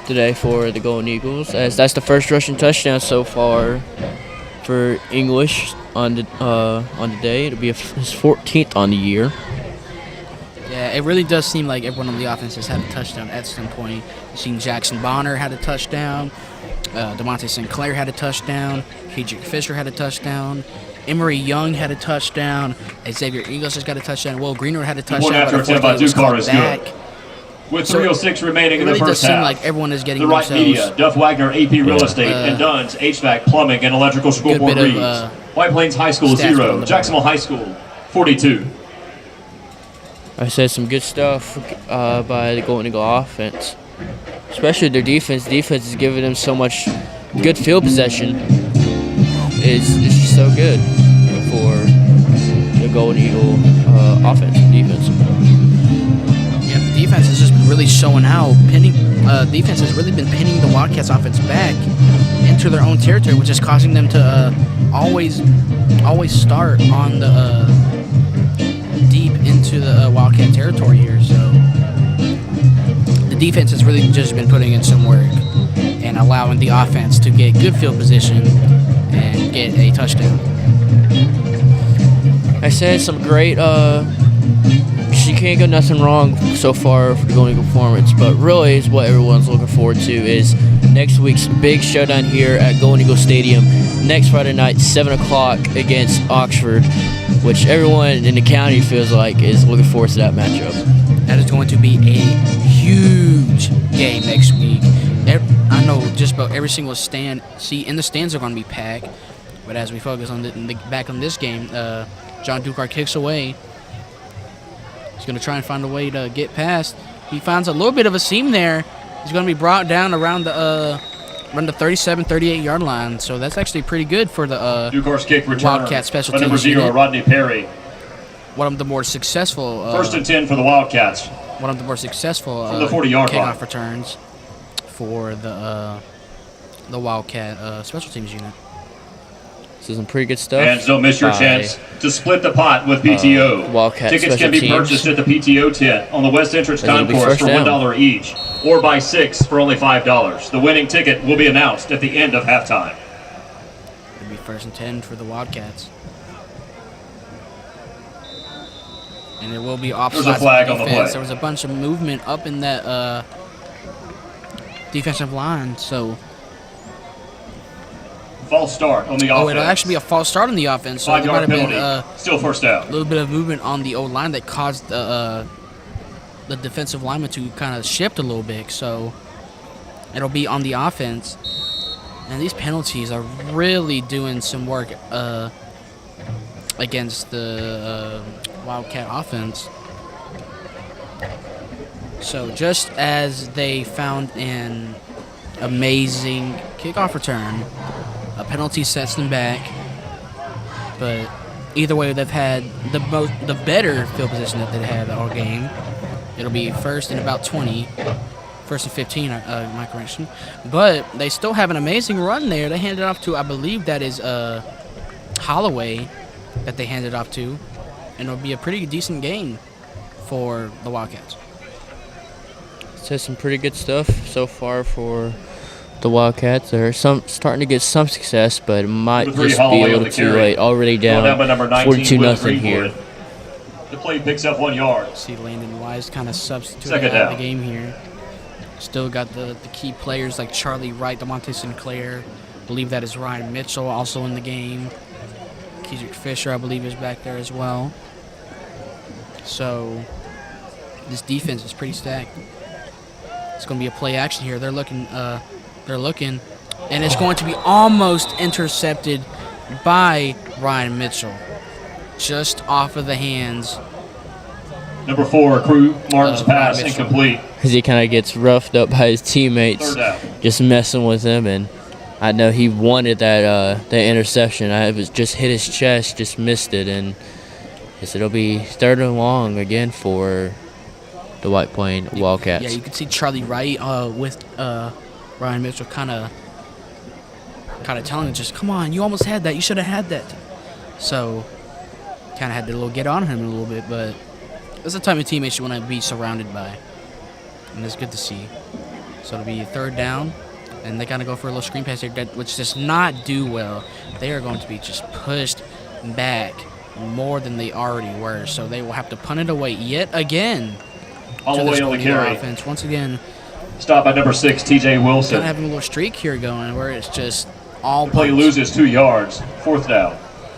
today for the Golden Eagles, as that's the first rushing touchdown so far for English on the day. It'll be his 14th on the year. Yeah, it really does seem like everyone on the offense has had a touchdown at some point. You've seen Jackson Bonner had a touchdown. DeMonte Sinclair had a touchdown. Kedrick Fisher had a touchdown. Emery Young had a touchdown. Xavier English has got a touchdown. Will Greenwood had a touchdown. After attempt by Dukar is good. With 3:06 remaining in the first half. It really does seem like everyone is getting the right media, Duff Wagner, AP Real Estate, and Dunn's HVAC, Plumbing, and Electrical Scoreboard reads. White Plains High School 0, Jacksonville High School 42. I said some good stuff by the Golden Eagle offense, especially their defense. Defense is giving them so much good field possession. It's just so good for the Golden Eagle offense and defense. Yeah, the defense has just been really showing out. Defense has really been pinning the Wildcats offense back into their own territory, which is causing them to always start on the deep into the Wildcat territory here. So the defense has really just been putting in some work and allowing the offense to get good field position and get a touchdown. I said some great. She can't go nothing wrong so far for the Golden Eagle performance, but really is what everyone's looking forward to is next week's big showdown here at Golden Eagle Stadium next Friday night, 7 o'clock against Oxford, which everyone in the county feels like is looking forward to that matchup. That is going to be a huge game next week. I know just about every single seat in the stands are going to be packed, but as we focus on back on this game, John Dukar kicks away. He's going to try and find a way to get past. He finds a little bit of a seam there. He's going to be brought down around the 37, 38-yard line. So that's actually pretty good for the Dukar's kick return Wildcat special teams number 0, Rodney Perry. One of the more successful. 1st and 10 for the Wildcats. One of the more successful from the 40-yard line. kickoff returns for the Wildcat special teams unit. This is some pretty good stuff. Fans, don't miss your chance to split the pot with PTO. Wildcat Tickets can be purchased at the PTO tent on the West Entrance Concourse for $1 each, or buy 6 for only $5. The winning ticket will be announced at the end of halftime. It'll be 1st and 10 for the Wildcats. And it will be offside. There's a flag on the play. There was a bunch of movement up in that defensive line, so. False start on the offense. Oh, it'll actually be a false start on the offense. So there might 5-yard have penalty. been Still first down. a little bit of movement on the O-line that caused the defensive lineman to kind of shift a little bit. So it'll be on the offense. And these penalties are really doing some work against the Wildcat offense. So just as they found an amazing kickoff return, a penalty sets them back. But either way, they've had the better field position that they've had all game. It'll be 1st and about 20. 1st and 15, my correction. But they still have an amazing run there. They handed off to, I believe that is Holloway that they handed off to. And it'll be a pretty decent game for the Wildcats. Says some pretty good stuff so far for the Wildcats are starting to get some success, but it might Number 3, just be Holloway a on little the too carry. late. Already Going down by number 19, 42-0 Will here. Greenwood. The play picks up 1 yard. See Landon Wise kind of substituted Second out of down. the game here. Still got the key players like Charlie Wright, DeMonte Sinclair. I believe that is Ryan Mitchell also in the game. Kedrick Fisher, I believe, is back there as well. So this defense is pretty stacked. It's going to be a play action here. They're looking, and it's going to be almost intercepted by Ryan Mitchell, just off of the hands. Number 4, Crew Martin's pass Ryan Mitchell. incomplete. Because he kind of gets roughed up by his teammates, Third down. just messing with him. And I know he wanted that interception. It was just hit his chest, just missed it. And it'll be 3rd and long again for the White Plains Wildcats. Yeah, you can see Charlie Wright with Ryan Mitchell kind of telling him, just come on, you almost had that. You should have had that. So kind of had to get on him a little bit, but that's the type of teammates you want to be surrounded by, and it's good to see. So it'll be 3rd down, and they kind of go for a little screen pass here, which does not do well. They are going to be just pushed back more than they already were, so they will have to punt it away yet again. Holloway on the carry. Offense once again. Stopped by number 6, T.J. Kind Wilson. of having a little streak here going where it's just all The play punts. loses 2 yards. 4th down.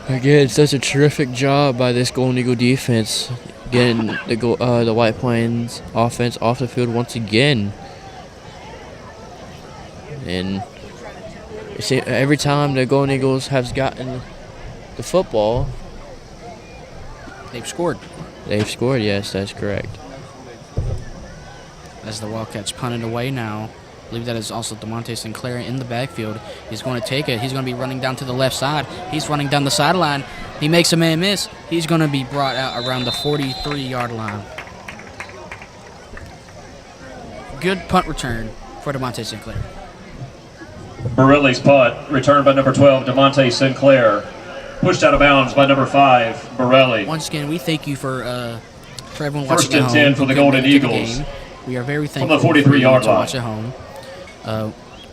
Again, it's such a terrific job by this Golden Eagle defense, getting the White Plains offense off the field once again. And you see, every time the Golden Eagles have gotten the football, They've scored. they've scored. Yes, that's correct. As the Wildcats punt it away now. I believe that is also DeMonte Sinclair in the backfield. He's going to take it. He's going to be running down to the left side. He's running down the sideline. He makes a man miss. He's going to be brought out around the 43-yard line. Good punt return for DeMonte Sinclair. Borelli's punt, returned by number 12, DeMonte Sinclair. Pushed out of bounds by number 5, Borelli. Once again, we thank you for everyone First watching at and home. 10 for the who Golden came to the Eagles. game. We are very From the thankful for you 43-yard to line. watch at home.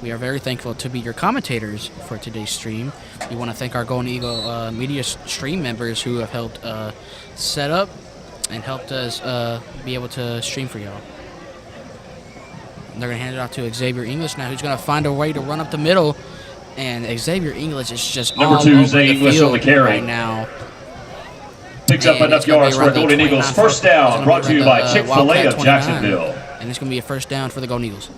We are very thankful to be your commentators for today's stream. We want to thank our Golden Eagle media stream members who have helped set up and helped us be able to stream for y'all. They're going to hand it off to Xavier English now, who's going to find a way to run up the middle. And Xavier English is just Number all 2, over Zay the English field on the carry. right now. Picks up And enough it's gonna be yards for around the Golden Eagles. 29 First it's down, gonna brought be to you around by the, Chick-fil-A Wildcat of 29. Jacksonville. And it's going to be a first down for the Golden Eagles.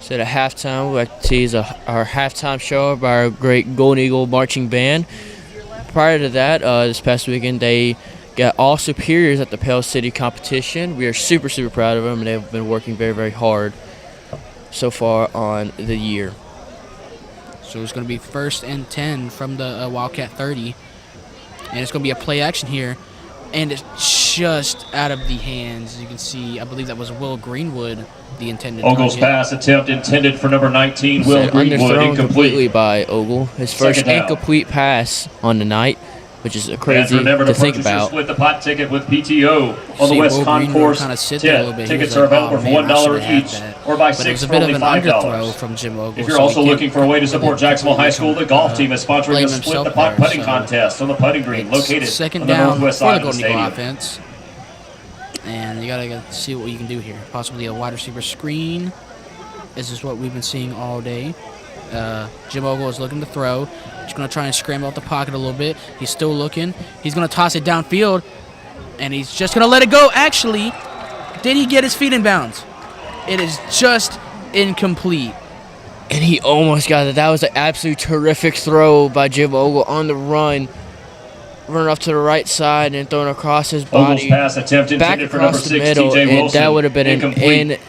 So at halftime, we like to tease our halftime show by our great Golden Eagle marching band. Prior to that, this past weekend, they got all superiors at the Pale City competition. We are super, super proud of them, and they've been working very, very hard so far on the year. So it's going to be 1st and 10 from the Wildcat 30. And it's going to be a play action here. And it's just out of the hands. You can see, I believe that was Will Greenwood, the intended Ogle's target. pass attempt intended for number 19, Will Said Greenwood, underthrown completely incomplete. by Ogle. His first Second down. incomplete pass on the night, which is And crazy remember to to think purchase your about. split the pot ticket with PTO on the See, West Will Concourse Greenwood kinda sit there a little bit. He Tickets was are like, available "Oh, for man, I $1 should've had each that." or buy But it 6 was a for bit only of an underthrow $5. from Jim Ogle. If you're so also he looking can't for a way to really support Jacksonville High School, the golf team is sponsoring blame a split himself the pot there, putting so contest on the putting green It's located second on the down northwest for side the of the Golden Eagle stadium. offense. And you gotta see what you can do here. Possibly a wide receiver screen. This is what we've been seeing all day. Jim Ogle is looking to throw. He's going to try and scramble out the pocket a little bit. He's still looking. He's going to toss it downfield. And he's just going to let it go. Actually, did he get his feet in bounds? It is just incomplete. And he almost got it. That was an absolute terrific throw by Jim Ogle on the run. Running off to the right side and throwing across his Ogle's body. pass attempt Back intended for number across the 6, middle. TJ And Wilson. that would have been incomplete.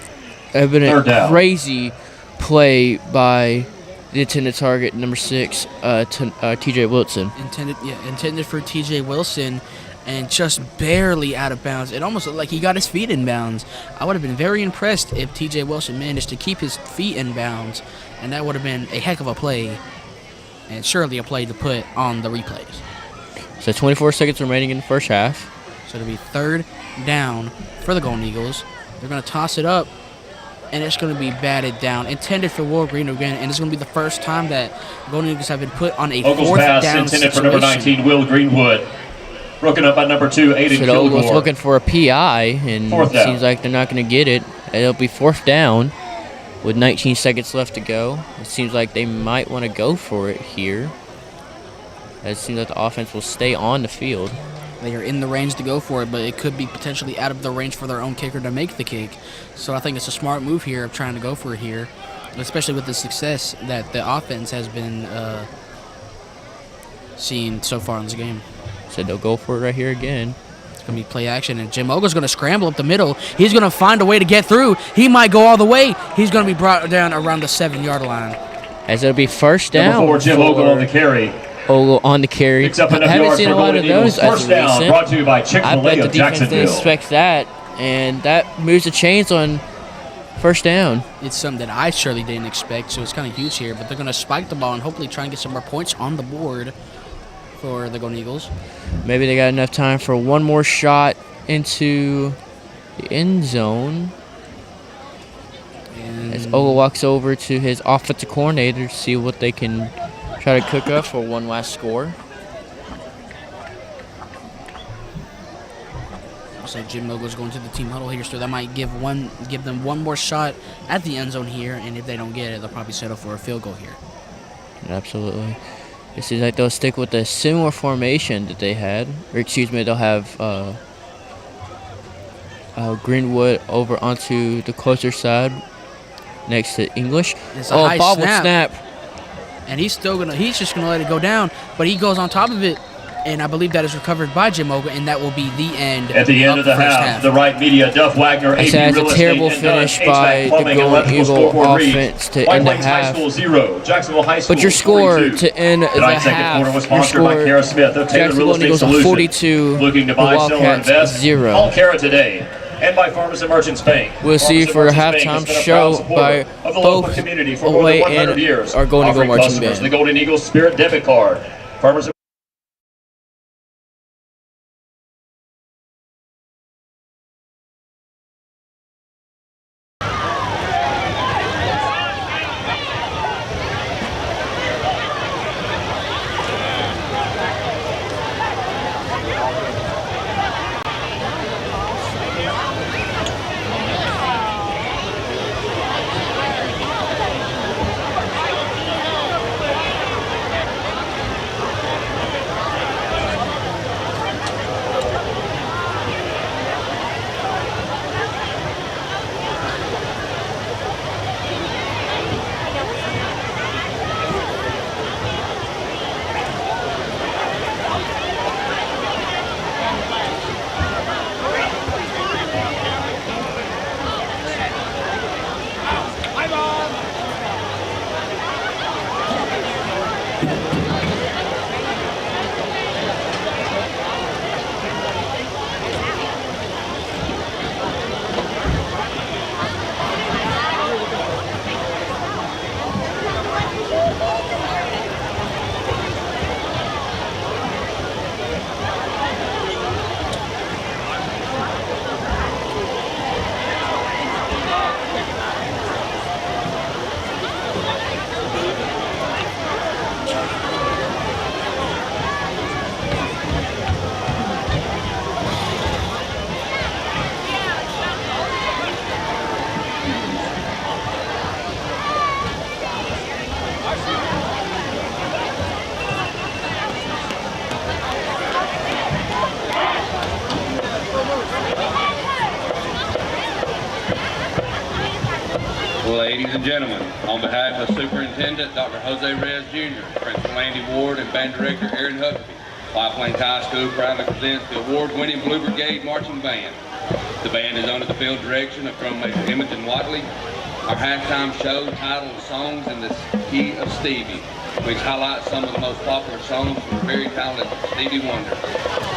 Third a down. crazy play by the intended target, number 6, T.J. Wilson. Intended for T.J. Wilson, and just barely out of bounds. It almost looked like he got his feet in bounds. I would have been very impressed if T.J. Wilson managed to keep his feet in bounds, and that would have been a heck of a play, and surely a play to put on the replays. So 24 seconds remaining in the first half. So it'll be 3rd down for the Golden Eagles. They're going to toss it up. and it's going to be batted down, intended for Will Green again, and it's going to be the first time that Golden Eagles have been put on a Ogle's fourth pass down intended situation. for number 19, Will Greenwood. Broken up by number 2, Aiden So the Ogle's Kilgore. looking for a PI, and Fourth it down. seems like they're not going to get it. It'll be fourth down with 19 seconds left to go. It seems like they might want to go for it here. It seems like the offense will stay on the field. They are in the range to go for it, but it could be potentially out of the range for their own kicker to make the kick. So I think it's a smart move here of trying to go for it here, especially with the success that the offense has been seeing so far in this game. So they'll go for it right here again. It's going to be play action, and Jim Ogle's going to scramble up the middle. He's going to find a way to get through. He might go all the way. He's going to be brought down around the 7-yard line. As it'll be first down. Number 4, Jim Ogle on the carry. Ogle on the carry. Picks up enough I haven't yards seen for a lot Golden of Eagles. those as First of down, recent. brought to you by I bet Chick-fil-A the of defense didn't Jacksonville. expect that, and that moves the chains on first down. It's something that I surely didn't expect, so it's kind of huge here. But they're going to spike the ball and hopefully try and get some more points on the board for the Golden Eagles. Maybe they got enough time for one more shot into the end zone. And As Ogle walks over to his offensive coordinator to see what they can try to cook up for one last score. So Jim Ogle's going to the team huddle here, so that might give them one more shot at the end zone here, and if they don't get it, they'll probably settle for a field goal here. Absolutely. It seems like they'll stick with a similar formation that they had. Or excuse me, they'll have Greenwood over onto the closer side next to English. It's a high Bob would snap. snap. And he's just gonna let it go down, but he goes on top of it, and I believe that is recovered by Jim Ogle, and that will be the end. At the end of the first half, the right media, Duff Wagner, AP That's Real a Estate, terrible and finish HVAC by the Plumbing and Golden Electrical Eagle scoreboard reads, offense to White end the Plains High half. School 0, Jacksonville High School But your score 42. to end the Tonight's second half, quarter was your sponsored by score, Kara Smith of Taylor Real Jacksonville Estate Eagles Solutions. 42, Looking to the buy, sell, or Wildcats invest? 0. Call Kara today. And by Farmers and Merchants Bank. We'll see you Farmers for a and Merchants Bank halftime has been a show proud supporter by of the local both community for more away than 100 and years. our Golden Eagle Offering marching customers band. the Golden Eagle Spirit Debit Card. Farmers and Ladies and gentlemen, on behalf of Superintendent Dr. Jose Reyes Jr., Principal Andy Ward, and Band Director Aaron Huckabee, White Plains High School proudly presents the award-winning Blue Brigade Marching Band. The band is under the field direction of drum major Imogen Watley. Our halftime show titled Songs in the Key of Stevie, which highlights some of the most popular songs from the very talented Stevie Wonder.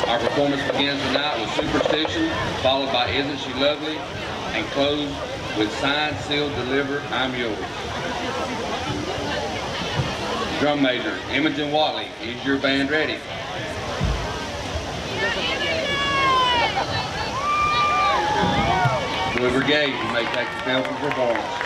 Our performance begins tonight with Superstition, followed by Isn't She Lovely, and closed with Signed, Sealed, Deliver, I'm Yours. Drum major Imogen Watley, is your band ready? Blue Brigade, you may take the field for performance.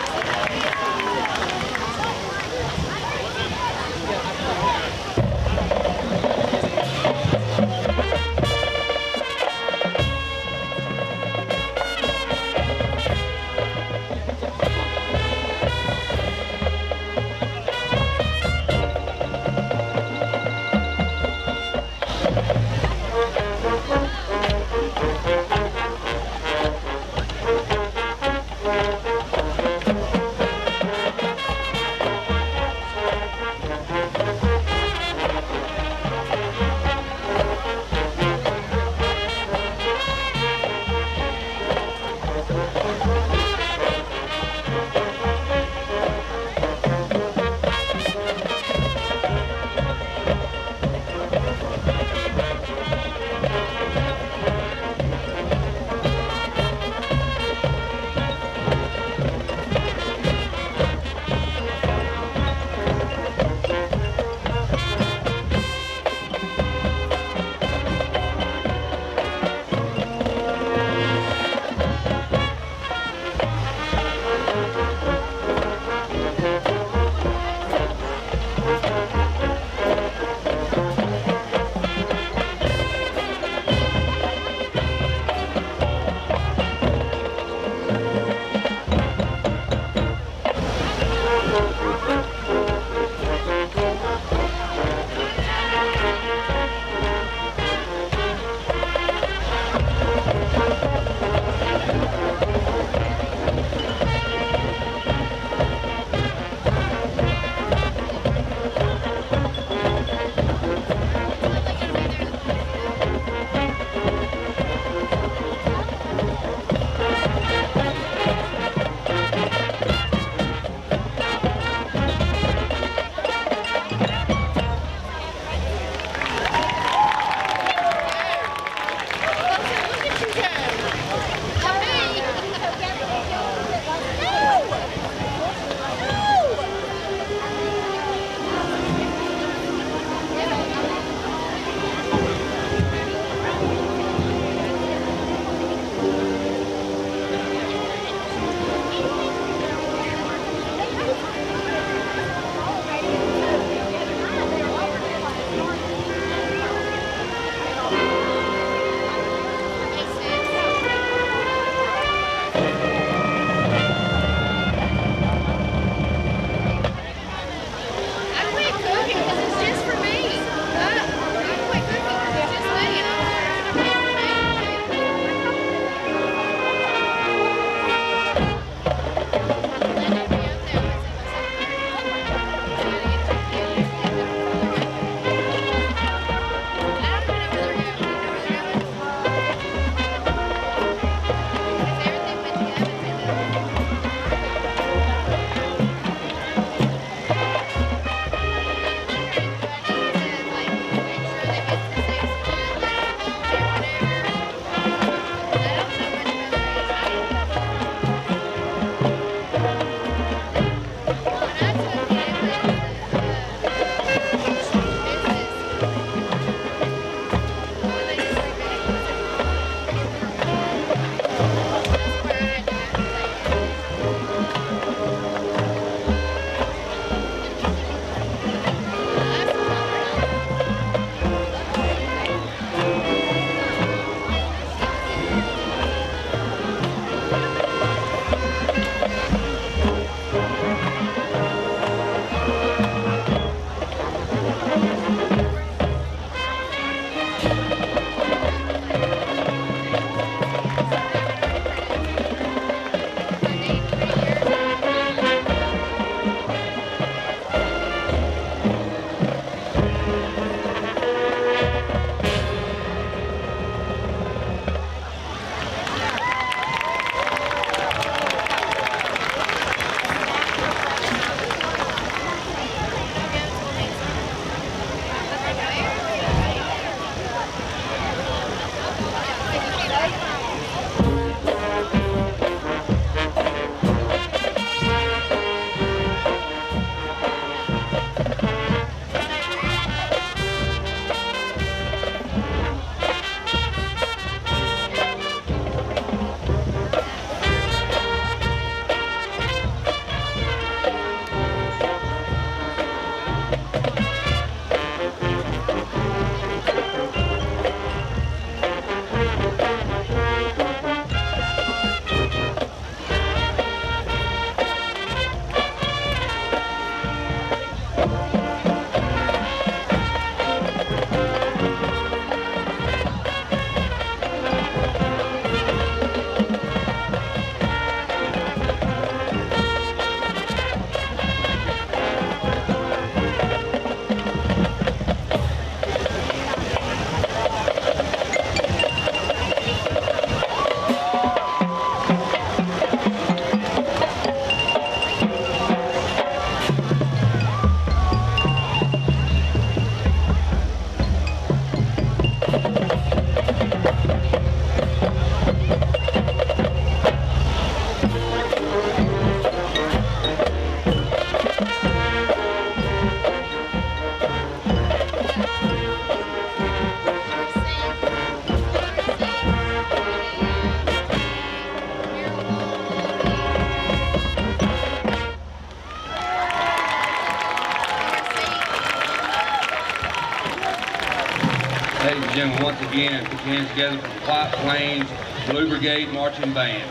Gentlemen, once again, put your hands together for the White Plains Blue Brigade Marching Band.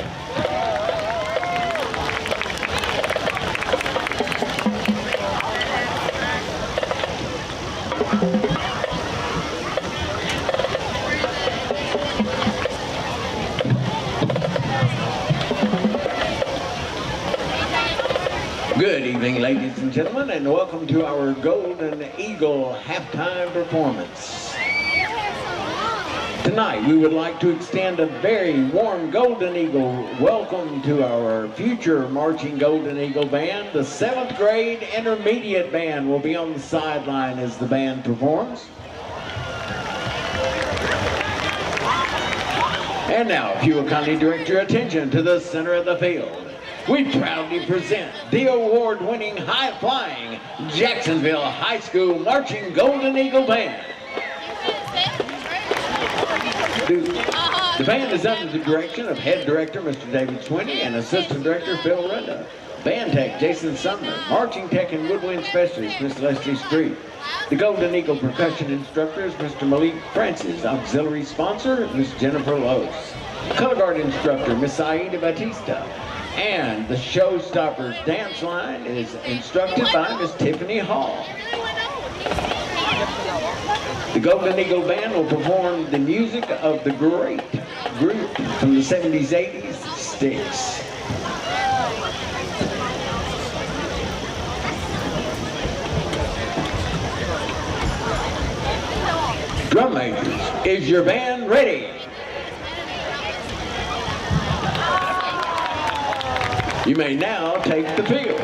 Good evening, ladies and gentlemen, and welcome to our Golden Eagle halftime performance. Tonight, we would like to extend a very warm Golden Eagle welcome to our future marching Golden Eagle band. The 7th grade intermediate band will be on the sideline as the band performs. And now, if you will kindly direct your attention to the center of the field, we proudly present the award-winning high-flying Jacksonville High School Marching Golden Eagle Band. The band is under the direction of Head Director Mr. David Swinney and Assistant Director Phil Runda. Band Tech Jason Sumner, Marching Tech and Woodwind Specialist Miss Leslie Street. The Golden Eagle Percussion Instructor is Mr. Malik Francis. Auxiliary Sponsor Miss Jennifer Lose. Color Guard Instructor Miss Aida Batista. And the Showstoppers dance line is instructed by Miss Tiffany Hall. The Golden Eagle Band will perform the music of the great group from the 70s, 80s, Styx. Drum majors, is your band ready? You may now take the field.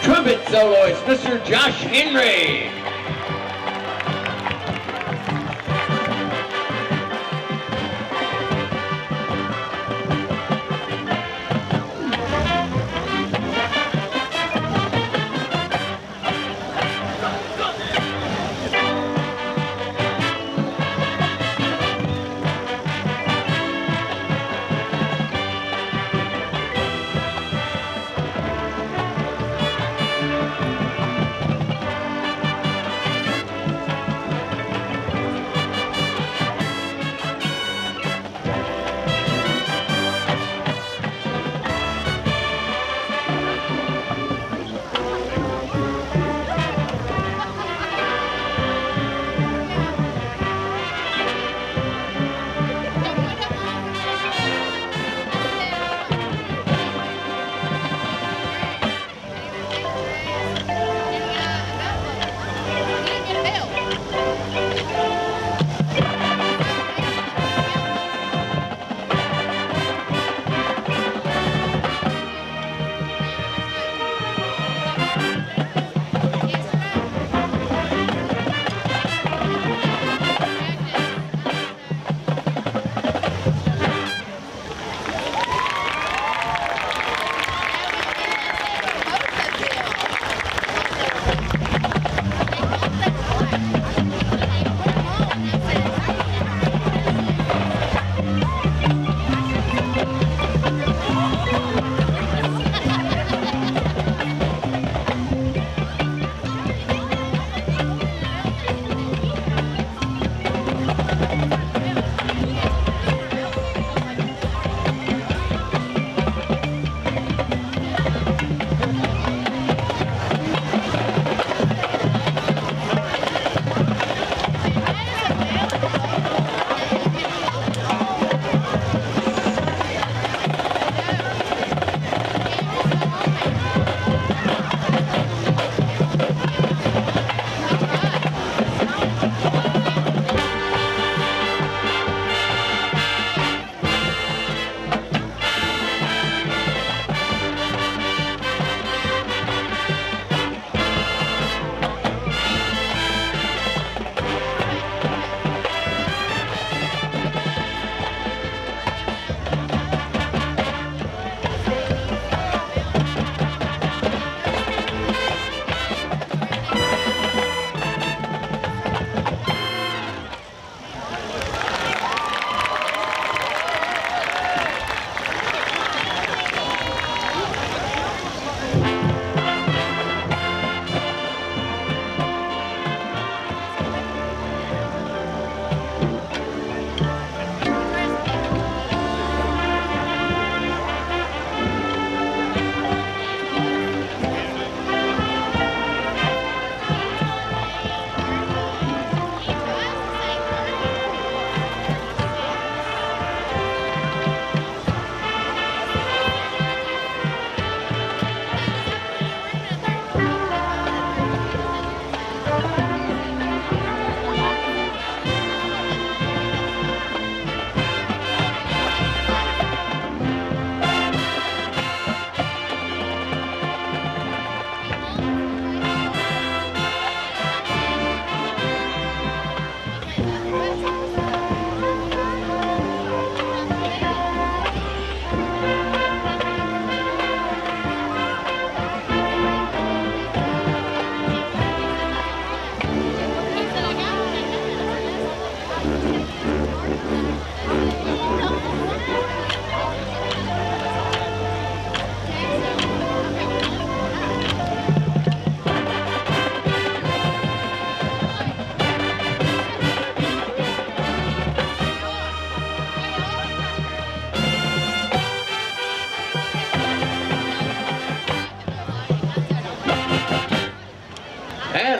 Trumpet soloist, Mr. Josh Henry.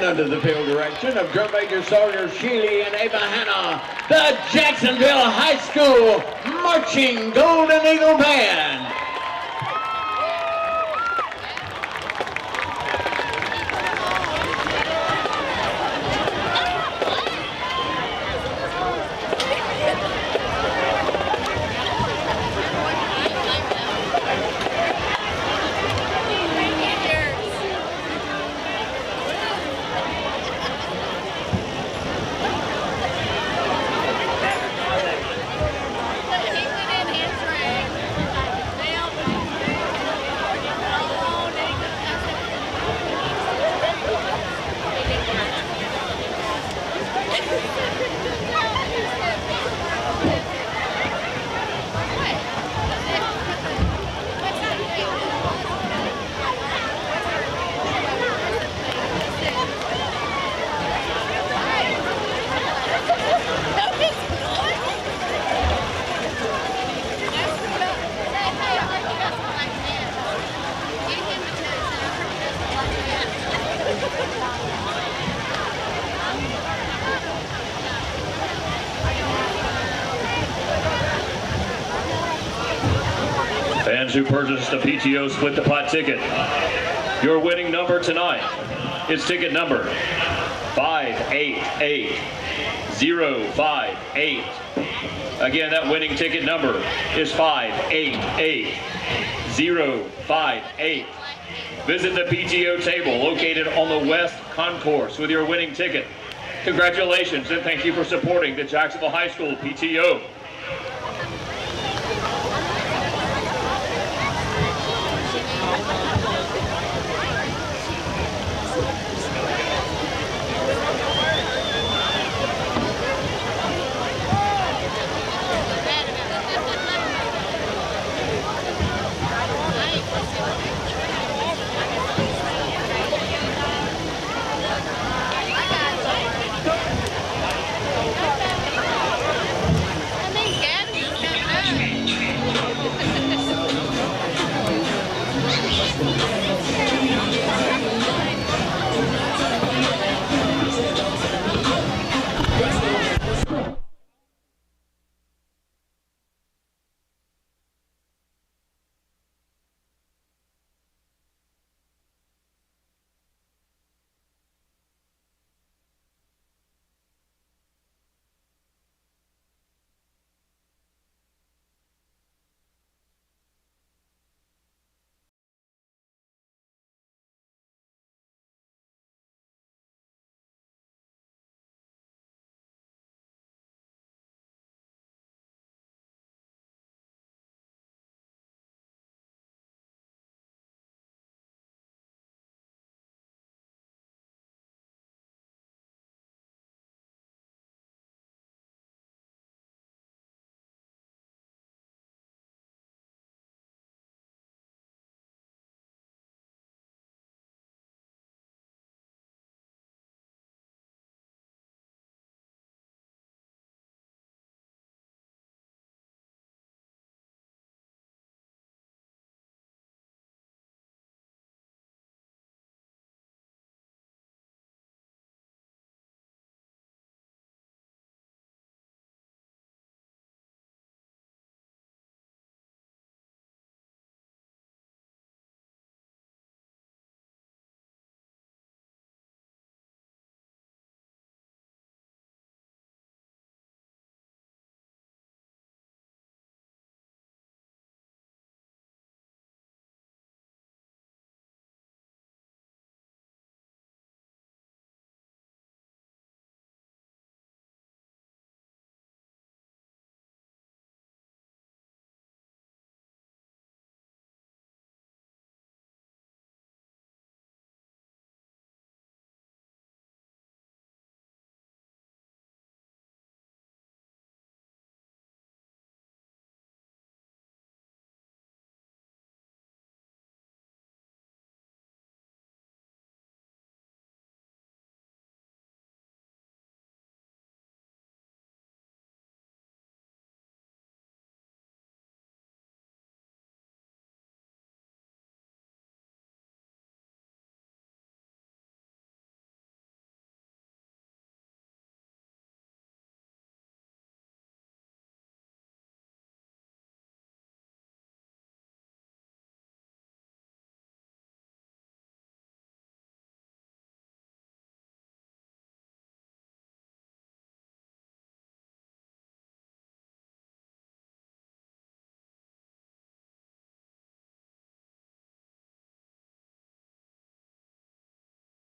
And under the field direction of drum major Sawyer Sheely and Ava Hanna, the Jacksonville High School Marching Golden Eagle Band. Fans who purchased a PTO split the pot ticket. Your winning number tonight is ticket number 588058. Again, that winning ticket number is 588058. Visit the PTO table located on the West Concourse with your winning ticket. Congratulations and thank you for supporting the Jacksonville High School PTO.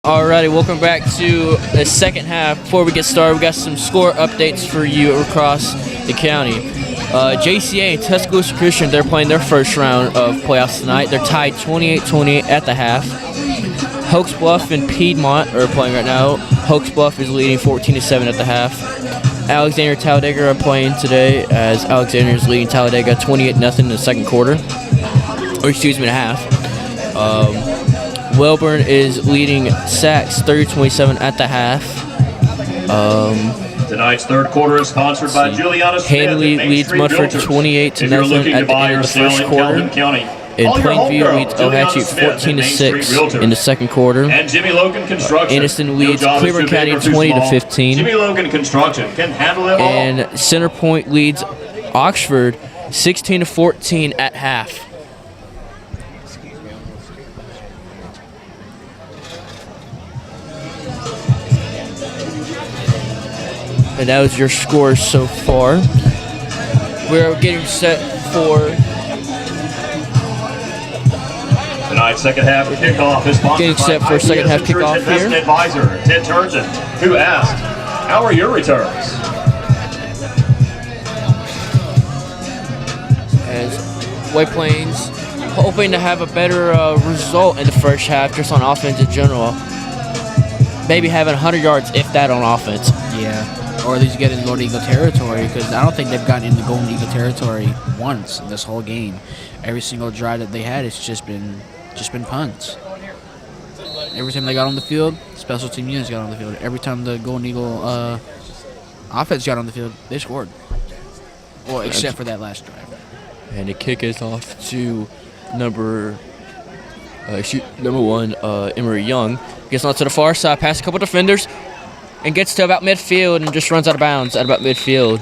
Alrighty, welcome back to the second half. Before we get started, we got some score updates for you across the county. JCA and Tuscaloosa Christian, they're playing their first round of playoffs tonight. They're tied 28-28 at the half. Hoax Bluff and Piedmont are playing right now. Hoax Bluff is leading 14-7 at the half. Alexander and Talladega are playing today as Alexander is leading Talladega 28-0 in the second quarter. Or excuse me, the half. Welborn is leading Sachs 30-27 at the half. Tonight's third quarter is sponsored by Juliana Smith. Hanley leads Mudford 28-0 at the end of the first quarter. And Plainview leads Ohatchee 14-6 in the second quarter. And Jimmy Logan Construction. Innocent leads Cleveland County 20-15. Jimmy Logan Construction can handle it all. And Centerpoint leads Oxford 16-14 at half. And that was your scores so far. We're getting set for tonight's second half kickoff is sponsored getting set for second half kickoff here. Advisor Ted Turgeon, who asked, "How are your returns?" As White Plains hoping to have a better result in the first half, just on offense in general. Maybe having 100 yards, if that, on offense. Yeah. Or at least get in Golden Eagle territory, because I don't think they've gotten into Golden Eagle territory once in this whole game. Every single drive that they had, it's just been punts. Every time they got on the field, special team units got on the field. Every time the Golden Eagle offense got on the field, they scored. Well, except for that last drive. And the kick is off to number one, Emery Young. Gets onto the far side, past a couple defenders, and gets to about midfield and just runs out of bounds at about midfield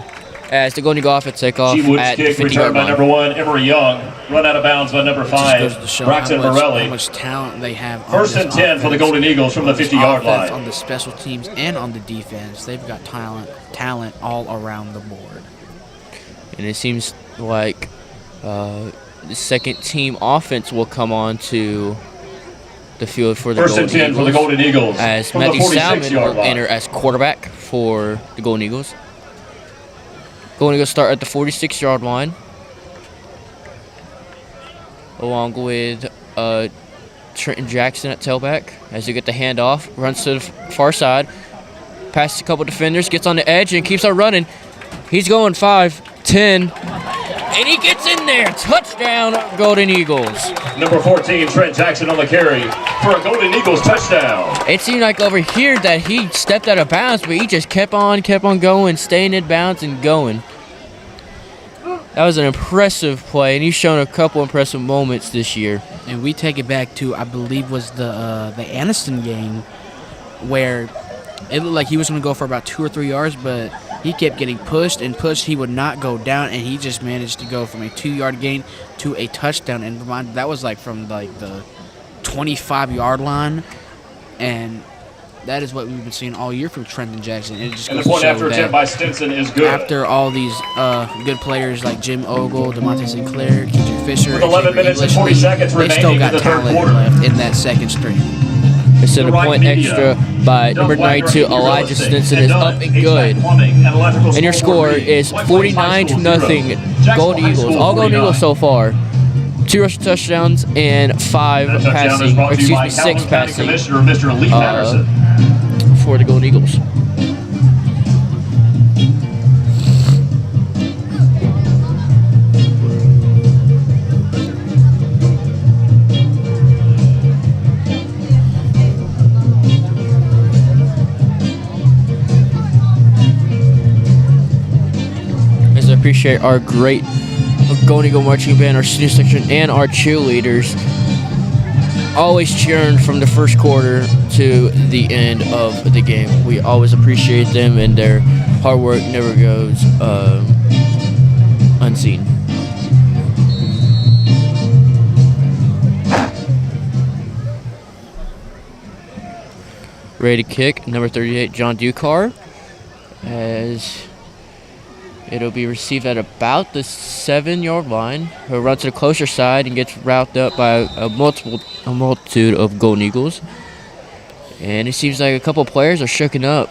as the Golden Eagle offense take off at the 50-yard line. By number 1, Emery Young. Run out of bounds by number 5, Braxton Morelli. How much talent they have. First and 10 for the Golden Eagles from the 50-yard line. On the special teams and on the defense, they've got talent all around the board. And it seems like the second team offense will come on to the field for the Golden Eagles. First and 10 for the Golden Eagles. As Matthew Salmon will enter as quarterback for the Golden Eagles. Golden Eagles start at the 46-yard line, along with Trenton Jackson at tailback. As they get the handoff, runs to the far side, passes a couple defenders, gets on the edge, and keeps on running. He's going 5, 10, and he gets in there. Touchdown, Golden Eagles. Number 14, Trent Jackson on the carry for a Golden Eagles touchdown. It seemed like over here that he stepped out of bounds, but he just kept on going, staying in bounds and going. That was an impressive play, and he's shown a couple impressive moments this year. And we take it back to, I believe, was the Aniston game, where it looked like he was going to go for about 2 or 3 yards, but he kept getting pushed and pushed. He would not go down, and he just managed to go from a 2-yard gain to a touchdown. And that was like from like the 25-yard line, and that is what we've been seeing all year from Trenton Jackson. And it just goes the point to show after that attempt by Stinson is good. After all these good players like Jim Ogle, DeMonte Sinclair, Kendrick Fisher, with 11 minutes and 40 seconds they still remaining got in the third talent quarter left in that second string. It's a point extra by number 92, Elijah Stinson, is up and good. And your score is 49-0, Golden Eagles. All Golden Eagles so far. 2 rushing touchdowns and 6 passing for the Golden Eagles. As I appreciate our great Golden Eagle marching band, our senior section, and our cheerleaders, always cheering from the first quarter to the end of the game. We always appreciate them, and their hard work never goes unseen. Ready to kick, number 38, John Ducar, as it'll be received at about the 7-yard line. He'll run to the closer side and gets wrapped up by a multitude of Golden Eagles. And it seems like a couple players are shooken up.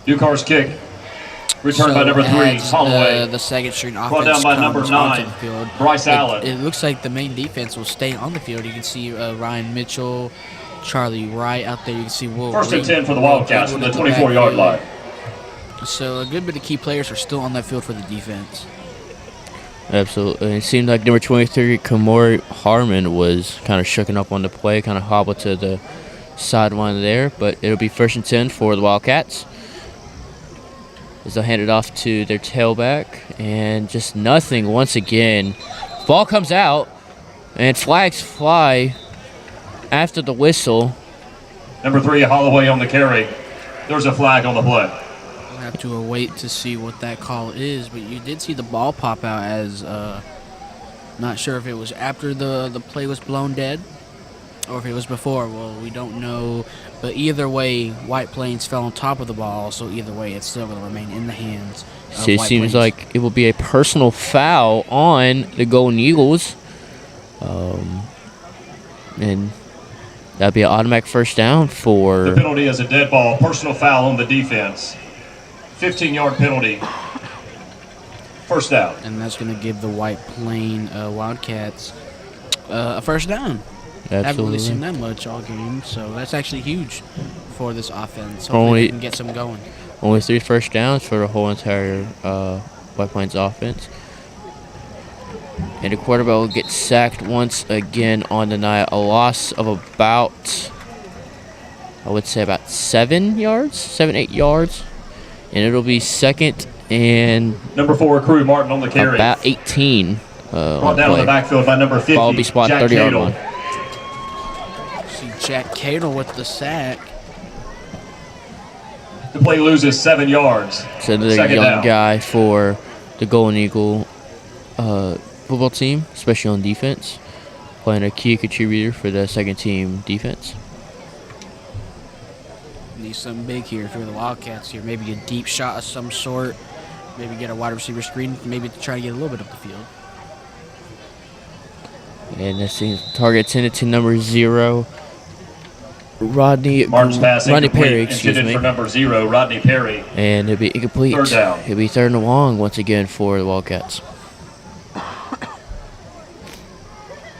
Ducar's kick. Returned by number 3, as, Holloway. the second string offense Brought down by number comes 9, onto the field, Bryce Allen. It looks like the main defense will stay on the field. You can see Ryan Mitchell, Charlie Wright out there. You can see Will. First and Reed, 10 for the Will Wildcats from the Greenwood at 24-yard line. So a good bit of key players are still on that field for the defense. Absolutely. It seemed like number 23, Kamori Harmon, was kind of shooken up on the play, kind of hobbled to the sideline there. But it'll be first and 10 for the Wildcats, as they'll hand it off to their tailback, and just nothing once again. Ball comes out, and flags fly after the whistle. Number 3, Holloway on the carry. There's a flag on the play. We'll have to wait to see what that call is, but you did see the ball pop out as, not sure if it was after the play was blown dead or if it was before. Well, we don't know, but either way, White Plains fell on top of the ball, so either way, it's still going to remain in the hands of So it White seems Plains. like it will be a personal foul on the Golden Eagles. And that'd be an automatic first down The for... penalty is a dead ball. Personal foul on the defense. 15-yard penalty. First down. And that's going to give the White Plain Wildcats a first down. Haven't really seen that much all game, so that's actually huge for this offense. Hopefully they can get some going. Only 3 first downs for the whole entire White Plains offense. And the quarterback will get sacked once again on the night. A loss of about, I would say about 7 yards, 8 yards. And it'll be second and Number 4, Crew Martin on the carry. about 18 Brought on down in the play. backfield by number 50, Ball will be spotted Jack 30-yard Cadle. line. See Jack Cadle with the sack. The play loses 7 yards. So another Second young down. guy for the Golden Eagle football team, especially on defense, playing a key contributor for the second team defense. Need something big here for the Wildcats here. Maybe a deep shot of some sort. Maybe get a wide receiver screen. Maybe to try to get a little bit up the field. And this is target intended to number 0, Rodney Pass Perry, incomplete, excuse intended me. for number 0, Rodney Perry. And it'll be incomplete. Third down. It'll be third and long once again for the Wildcats.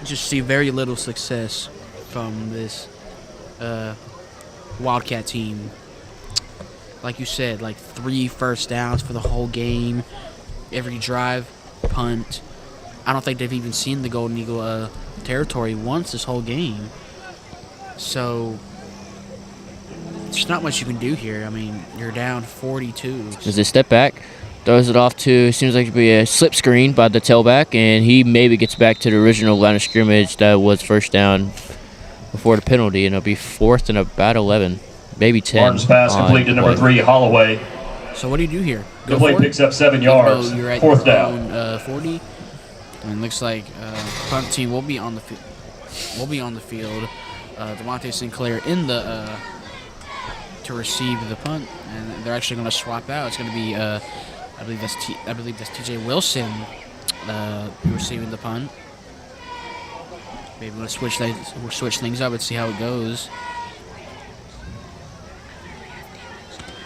Just see very little success from this Wildcat team. Like you said, like 3 first downs for the whole game. Every drive, punt. I don't think they've even seen the Golden Eagle territory once this whole game. So there's not much you can do here. I mean, you're down 42. As they step back, throws it off to, seems like to be a slip screen by the tailback, and he maybe gets back to the original line of scrimmage that was first down before the penalty, and it'll be fourth and about 11, maybe 10. Martin's pass complete to number 3, Holloway. So what do you do here? The play for it? picks up 7 Even though yards. you're at Fourth your down. own, 40. And looks like punt team will be on the field. DeMonte Sinclair in the to receive the punt, and they're actually going to swap out. It's going to be I believe that's TJ Wilson receiving the punt. Maybe we'll switch things up and see how it goes.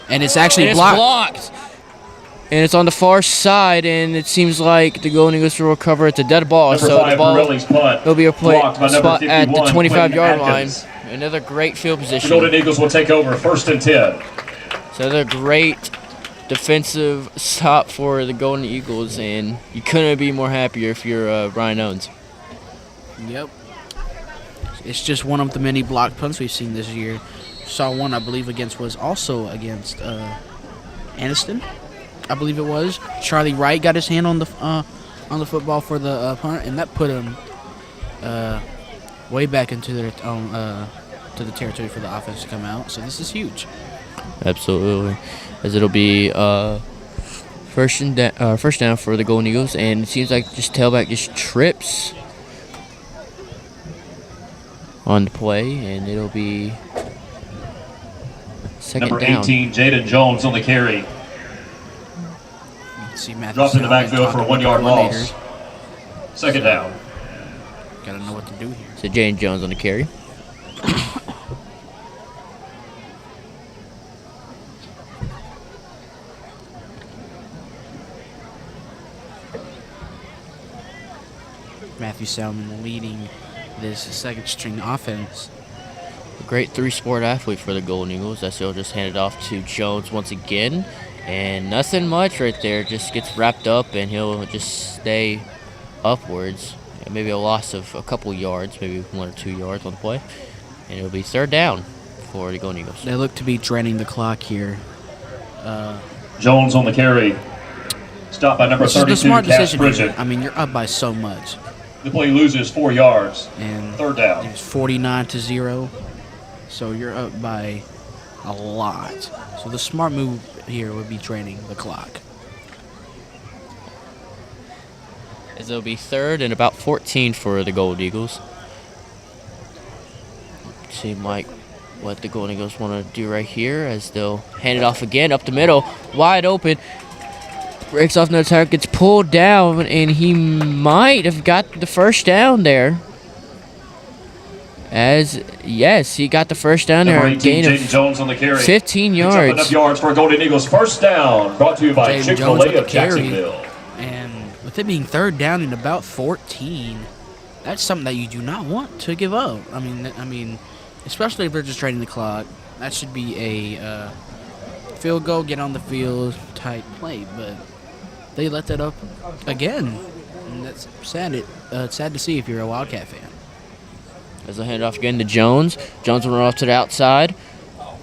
And it's actually blocked. And it's on the far side, and it seems like the Golden Eagles will recover. It's a dead ball, Number so 5, the ball Borelli's punt. will be a play Blocked by number spot at the 51, 25-yard Quentin line. Atkins. Another great field The position. Golden Eagles will take over, first and 10. So another great defensive stop for the Golden Eagles, and you couldn't be more happier if you're Brian Owens. Yep. It's just one of the many blocked punts we've seen this year. Saw one, I believe, was also against Aniston. I believe it was. Charlie Wright got his hand on the football for the punt, and that put him way back into their to the territory for the offense to come out. So this is huge. Absolutely, as it'll be first down for the Golden Eagles, and it seems like just tailback just trips on the play, and it'll be second Number down. 18, Jaden Jones on the carry. See Matthew Drops in the Salvin backfield for a talking 1-yard with loss. coordinators. Second down. Gotta know what to do here. So Jane Jones on the carry. Matthew Salmon leading this second-string offense. A great three-sport athlete for the Golden Eagles. As he'll just hand it off to Jones once again. And nothing much right there. Just gets wrapped up, and he'll just stay upwards. And maybe a loss of a couple yards, maybe 1 or 2 yards on the play. And it'll be third down for the Golden Eagles. They look to be draining the clock here. Jones on the carry. Stop by number This is 32, the smart Cass decision here. Bridget. I mean, you're up by so much. The play loses 4 yards. And Third down. it's 49-0. So you're up by a lot. So the smart move here would be draining the clock. As it'll be third and about 14 for the Golden Eagles. Seem like what the Golden Eagles want to do right here, as they'll hand it off again up the middle, wide open. Breaks off another tackle, gets pulled down, and he might have got the first down there. Yes, he got the first down there. Number A 18, gain Jaden of Jones on the carry. 15 Picks up yards. enough yards for Golden Eagles. First down, brought to you by Jaden Jones Chick-fil-A with the of carry. Jacksonville. And with it being third down and about 14, that's something that you do not want to give up. I mean, especially if they're just draining the clock. That should be a field goal, get on the field type play. But they let that up again, and that's sad. It's sad to see if you're a Wildcat fan. As I hand it off again to Jones. Jones will run off to the outside.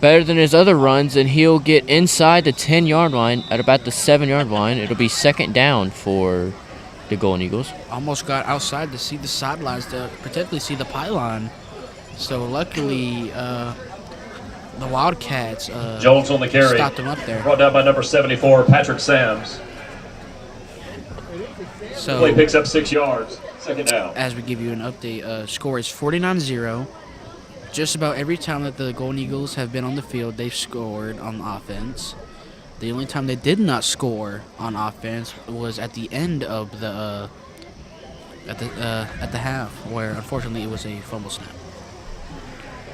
Better than his other runs, and he'll get inside the 10-yard line at about the 7-yard line. It'll be second down for the Golden Eagles. Almost got outside to see the sidelines, to particularly see the pylon. So luckily, the Wildcats Jones on the carry. stopped him up there. Brought down by number 74, Patrick Sams. So Play picks up 6 yards. Second down. as we give you an update, score is 49-0. Just about every time that the Golden Eagles have been on the field, they've scored on offense. The only time they did not score on offense was at the end of the at the half, where unfortunately it was a fumble snap.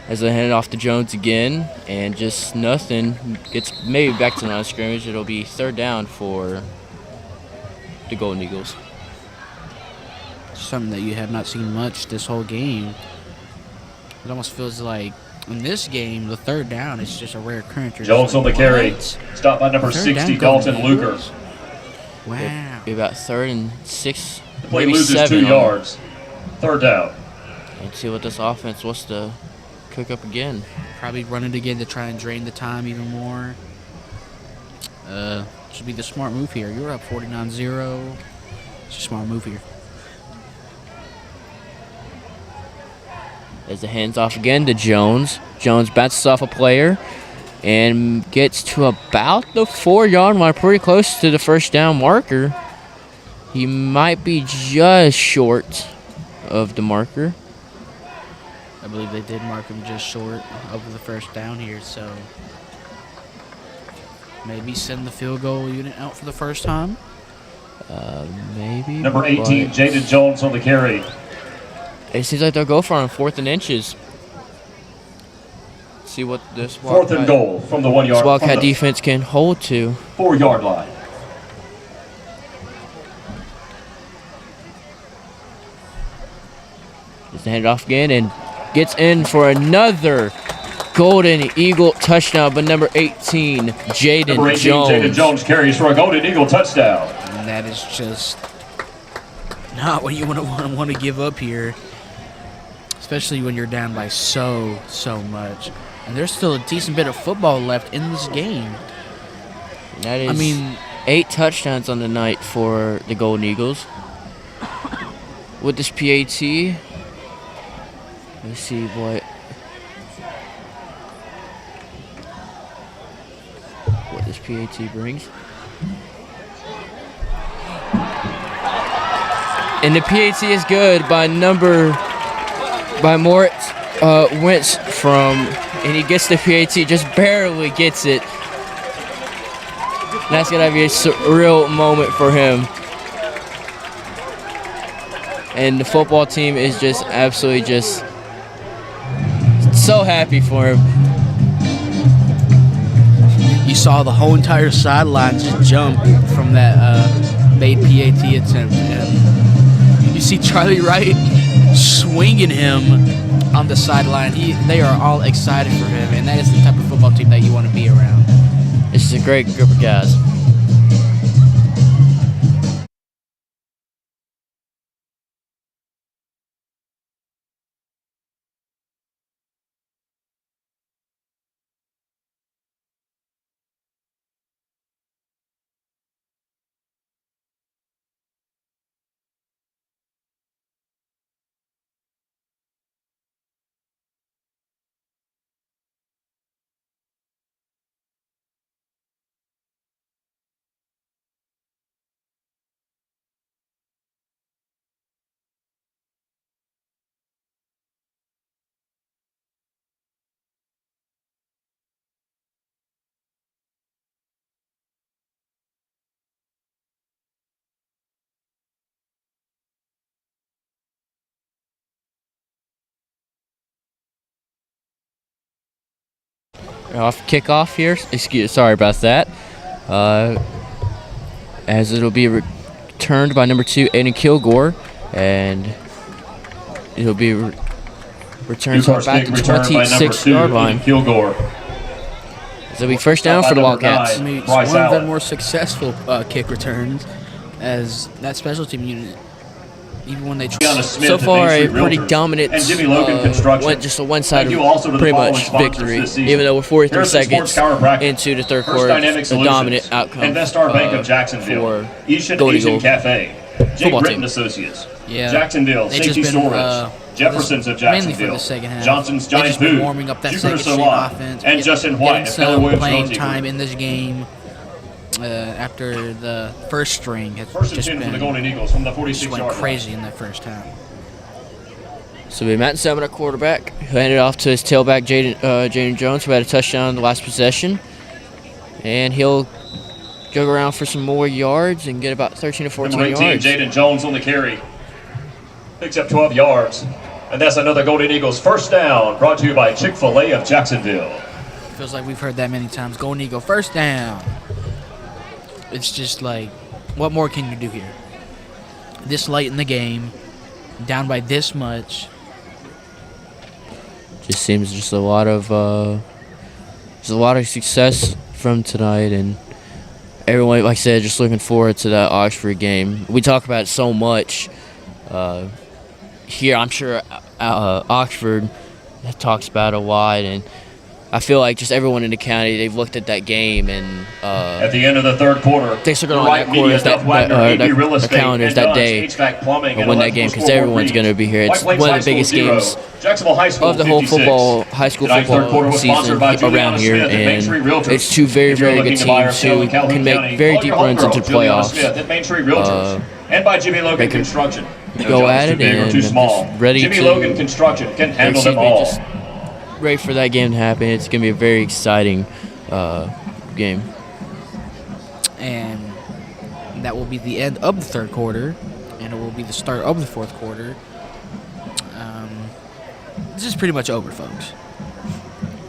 As I hand it off to Jones again, and just nothing. Gets maybe back to the line of scrimmage. It'll be third down for the Golden Eagles. Something that you have not seen much this whole game. It almost feels like in this game, the third down is just a rare occurrence. You're Jones just on the like, carry. what? Stop by number Third 60, down, Dalton Golden Luger. Eagles? Wow. Be about third and 6, The play maybe loses 7 2 on- yards. Third down. And see what this offense wants to cook up again. Probably run it again to try and drain the time even more. Should be the smart move here. You're up 49-0. It's a smart move here. As the hands off again to Jones. Jones bounces off a player and gets to about the 4-yard line, pretty close to the first down marker. He might be just short of the marker. I believe they did mark him just short of the first down here, so maybe send the field goal unit out for the first time. Maybe. Number 18, but Jaden Jones on the carry. it seems like they'll go for it on 4th and inches. See what this Fourth and goal from the 1 yard. Wildcat from the defense can hold to. 4-yard line. Just hand it off again and gets in for another Golden Eagle touchdown, but number 18, Jaden Number 18, Jones. Jaden Jones carries for a Golden Eagle touchdown. And that is just not what you want to give up here, especially when you're down by so much. And there's still a decent bit of football left in this game. That is, I mean, 8 touchdowns on the night for the Golden Eagles. With this PAT, let's see what this PAT brings. And the PAT is good by Moritz Wentz and he gets the PAT, just barely gets it. That's gonna be a surreal moment for him. And the football team is just absolutely just so happy for him. you saw the whole entire sideline just jump from that made PAT attempt. And you You see Charlie Wright swinging him on the sideline. They are all excited for him, and that is the type of football team that you want to be around. This is a great group of guys. Off kickoff here. Sorry about that. As it'll be returned by number 2, Aiden Kilgore, and it'll be returned back to 26-yard line. Kilgore. So it'll be first down for the Wildcats. I mean, it's one of their more successful kick returns, as that special team unit, even when they so far a pretty dominant, just a one-sided, pretty much victory. Even though we're 43 seconds into the third quarter, it's a dominant outcome Bank of Jacksonville, for Gold Eagle Cafe, football team. Associates, Yeah, Jacksonville, Safety Storage, Jefferson's of mainly Jacksonville, for the second half. Johnson's They've Giant just been Food, warming up that Jupiter second string Salon, offense, and Justin White getting of Keller some Williams playing Realty time Group. in this game after the first string has First and just 10 for the been Golden Eagles from the just 46-yard went line. crazy in that first half. So we Matt Salmon at quarterback, who handed off to his tailback, Jaden Jones, who had a touchdown in the last possession. And he'll jog around for some more yards and get about 13 to 14 Number 18, yards. Jaden Jones on the carry. Picks up 12 yards. And that's another Golden Eagles first down, brought to you by Chick-fil-A of Jacksonville. Feels like we've heard that many times. Golden Eagle, first down. It's just like, what more can you do here? This late in the game, down by this much. Just seems just a lot of success from tonight, and everyone, like I said, just looking forward to that Oxford game. We talk about it so much here. I'm sure Oxford talks about it a lot, and I feel like just everyone in the county, they've looked at that game, and at the end of the third quarter, they're going on that quarter, that calendars that day, or win that game, because everyone's going to be here. It's one of the biggest games of the whole high school football season around here, and it's two very, very good teams who can make very deep runs into the playoffs. And by Jimmy Logan Construction. Go at it, and too small. Ready Jimmy to Logan Construction can handle them all. just ready for that game to happen. It's going to be a very exciting game. And that will be the end of the third quarter, and it will be the start of the fourth quarter. This is pretty much over, folks.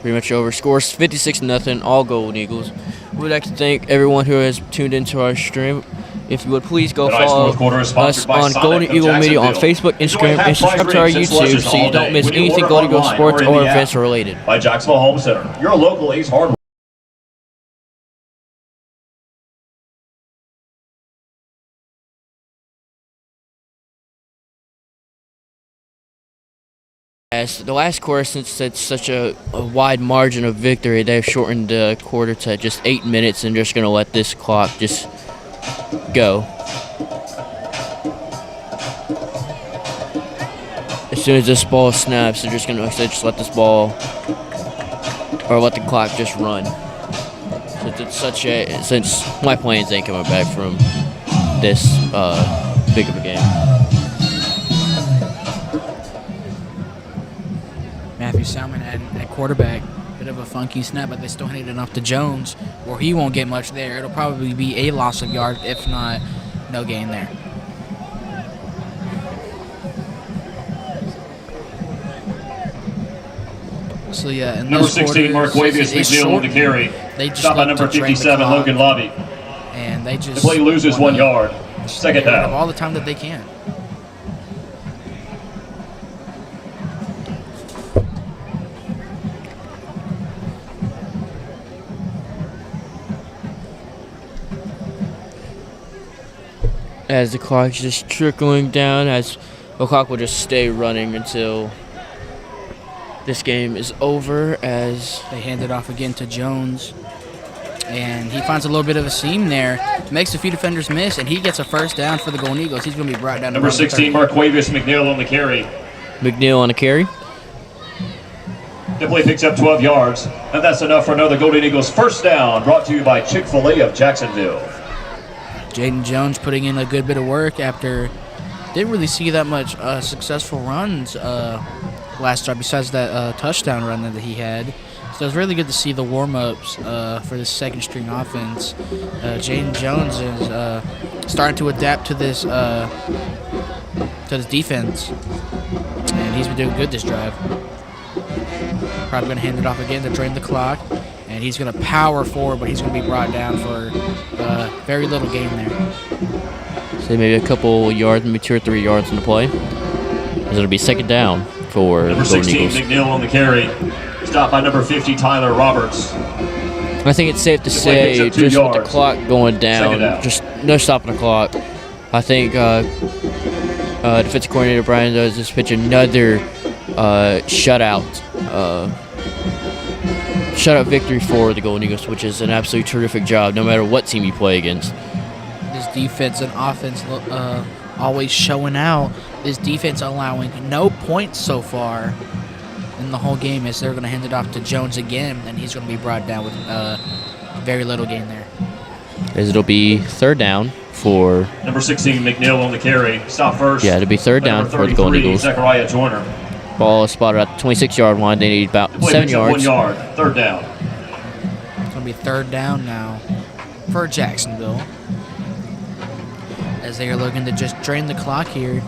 Pretty much over. Scores 56-0, all Golden Eagles. We would like to thank everyone who has tuned into our stream. If you would please go follow us on Golden Eagle Media on Facebook, Instagram, and subscribe to our YouTube so you don't miss anything Golden Eagle sports or events related. By Jacksonville Home Center, your local Ace Hardware. As the last quarter, since it's such a wide margin of victory, they've shortened the quarter to just 8 minutes and just going to let this clock just go. As soon as this ball snaps, they're just going to just let this ball, or let the clock just run. Since my planes ain't coming back from this big of a game. Matthew Salmon at quarterback. Bit of a funky snap, but they still handed it off to Jones, where he won't get much there. It'll probably be a loss of yards, if not, no gain there. So yeah, in Number this 16, quarter, Marquavius McNeil on the carry. They just Stop by look number to drag the 57, clock, Logan Lobby. and they just The play loses 1 yard. Second get rid of down. all the time that they can. as the clock is just trickling down, as the clock will just stay running until this game is over, as They hand it off again to Jones. And he finds a little bit of a seam there, makes a few defenders miss, and he gets a first down for the Golden Eagles. He's going to be brought down to Number around the 16, 30. Marquavius McNeil on the carry. McNeil on a carry. The play picks up 12 yards, and that's enough for another Golden Eagles first down, brought to you by Chick-fil-A of Jacksonville. Jaden Jones putting in a good bit of work after didn't really see that much successful runs last drive besides that touchdown run that he had. So it was really good to see the warm-ups for this second-string offense. Jaden Jones is starting to adapt to this defense, and he's been doing good this drive. Probably going to hand it off again to drain the clock, and he's going to power forward, but he's going to be brought down for very little gain there. Say maybe a couple yards, maybe 2 or 3 yards in the play. As it'll be second down for Number the Golden 16, Eagles. McNeil on the carry. Stopped by number 50, Tyler Roberts. I think it's safe to play picks say, up 2 just with the yards. clock going Second down, down. just no stopping the clock. I think defensive coordinator Brian does just pitch another shutout victory for the Golden Eagles, which is an absolutely terrific job, no matter what team you play against. This defense and offense always showing out. This defense allowing no points so far in the whole game, as they're going to hand it off to Jones again, and he's going to be brought down with very little gain there. As it'll be third down for, Number 16, McNeil on the carry. Stop first. yeah, it'll be third down Number for the Golden 33, Eagles. Zechariah Joyner. Ball is spotted at the 26-yard line. They need about Play 7 picks up 1 yards. yard. Third down. It's going to be third down now for Jacksonville, as they are looking to just drain the clock here.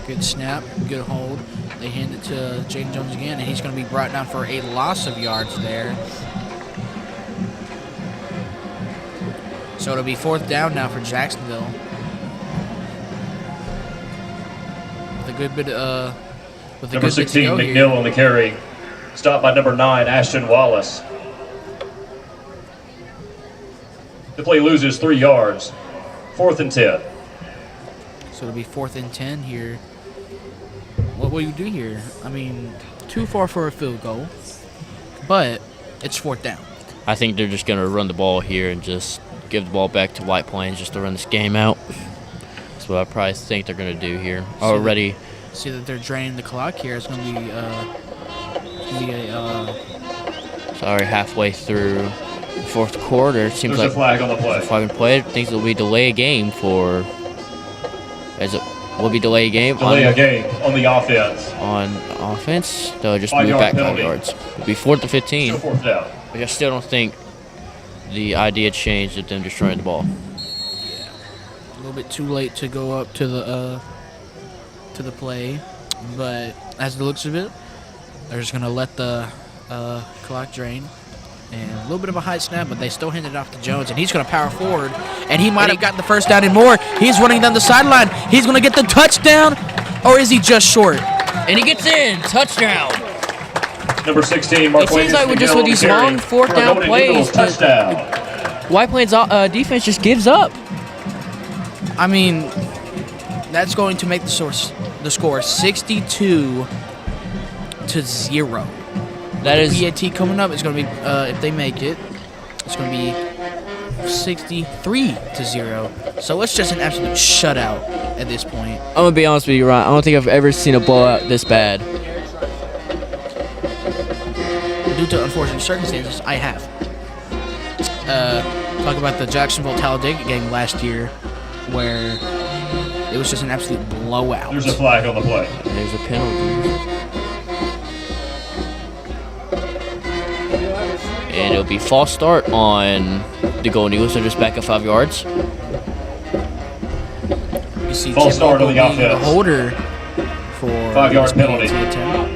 Good snap, good hold. They hand it to Jaden Jones again, and he's going to be brought down for a loss of yards there. So it'll be fourth down now for Jacksonville. With a good bit, with a Number good bit to 16, go McNeil here. on the carry. Stopped by number 9, Ashton Wallace. The play loses 3 yards. 4th and 10. So it'll be 4th and 10 here. What will you do here? I mean, too far for a field goal, but it's 4th down. I think they're just going to run the ball here and just give the ball back to White Plains just to run this game out. That's what I probably think they're going to do here. Already. See that they're draining the clock here. It's going to be Sorry, halfway through the fourth quarter. It seems There's like a flag on the play. if I can play it, things will be delay a game for. As it will be delay a game Delay a game on the offense. on offense. They'll just 5 move yard back 5 penalty. yards. It'll be 4th to 15. Still 4th down. But I still don't think the idea changed of them destroying the ball. a little bit too late to go up to the play, but as the looks of it, they're just gonna let the clock drain. And a little bit of a high snap, but they still hand it off to Jones, and he's going to power forward, and he might have gotten the first down and more. He's running down the sideline. He's going to get the touchdown, or is he just short? And he gets in. Touchdown. Number 16, It Marquavius seems like we're just McNeil with on these the carry long fourth for a down Golden plays. Eagles touchdown. White Plains defense just gives up. I mean, that's going to make the score 62-0. That is PAT coming up is going to be, if they make it, it's going to be 63-0. So it's just an absolute shutout at this point. I'm gonna be honest with you, Ryan. I don't think I've ever seen a blowout this bad. Due to unfortunate circumstances, I have. Talk about the Jacksonville Talladega game last year, where it was just an absolute blowout. There's a flag on the play. There's a penalty. And it'll be false start on the Golden Eagles. They're just back up 5 yards. You see False Tim start on the Ogle being the offense. holder for 5-yard this penalty. PAT attempt.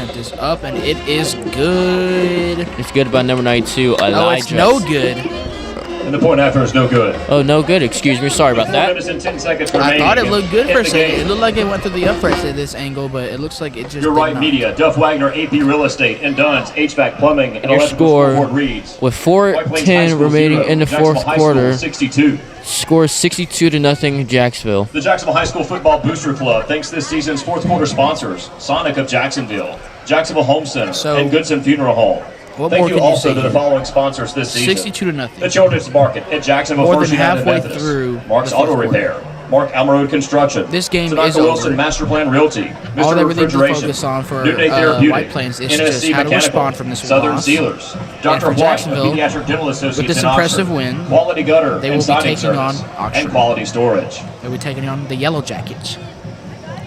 attempt is up, and it is good. It's good by number 92, Elijah. Oh, it's no good. And the point after is no good. Oh, no good. Excuse me. Sorry about 4 that. minutes and 10 seconds I remaining. thought it looked good in for a the second. game. It looked like it went through the uprights at this angle, but it looks like it just Your did right not. media, Duff Wagner, AP Real Estate, and Dunn's HVAC Plumbing, and Your electrical score scoreboard reads. with White Plains High 4:10 School remaining 0, in the Jacksonville fourth High quarter. School 62. Score 62-0 Jacksonville. The Jacksonville High School Football Booster Club thanks this season's fourth quarter sponsors: Sonic of Jacksonville, Jacksonville Home Center, So, and Goodson Funeral Home. what Thank more you can you also say to the here? following sponsors this season: 62-0. the Children's Market at Jacksonville More First than United halfway Methodist, through Mark's the Auto fourth quarter. Repair, Mark Almaroad Construction, This game Tanaka is Wilson over. Master Plan Realty, All Mr. they really need to Refrigeration, focus on for New Day Therapeutic, White Plains is NSC just how to Mechanical, respond from this Southern loss. Sealers, And Dr. for White, Jacksonville, Pediatric Dental Associates with this in impressive Oxford, win, Quality Gutter they will and be Siding taking on Service, Oxford. and Quality Storage. They'll be taking on the Yellow Jackets,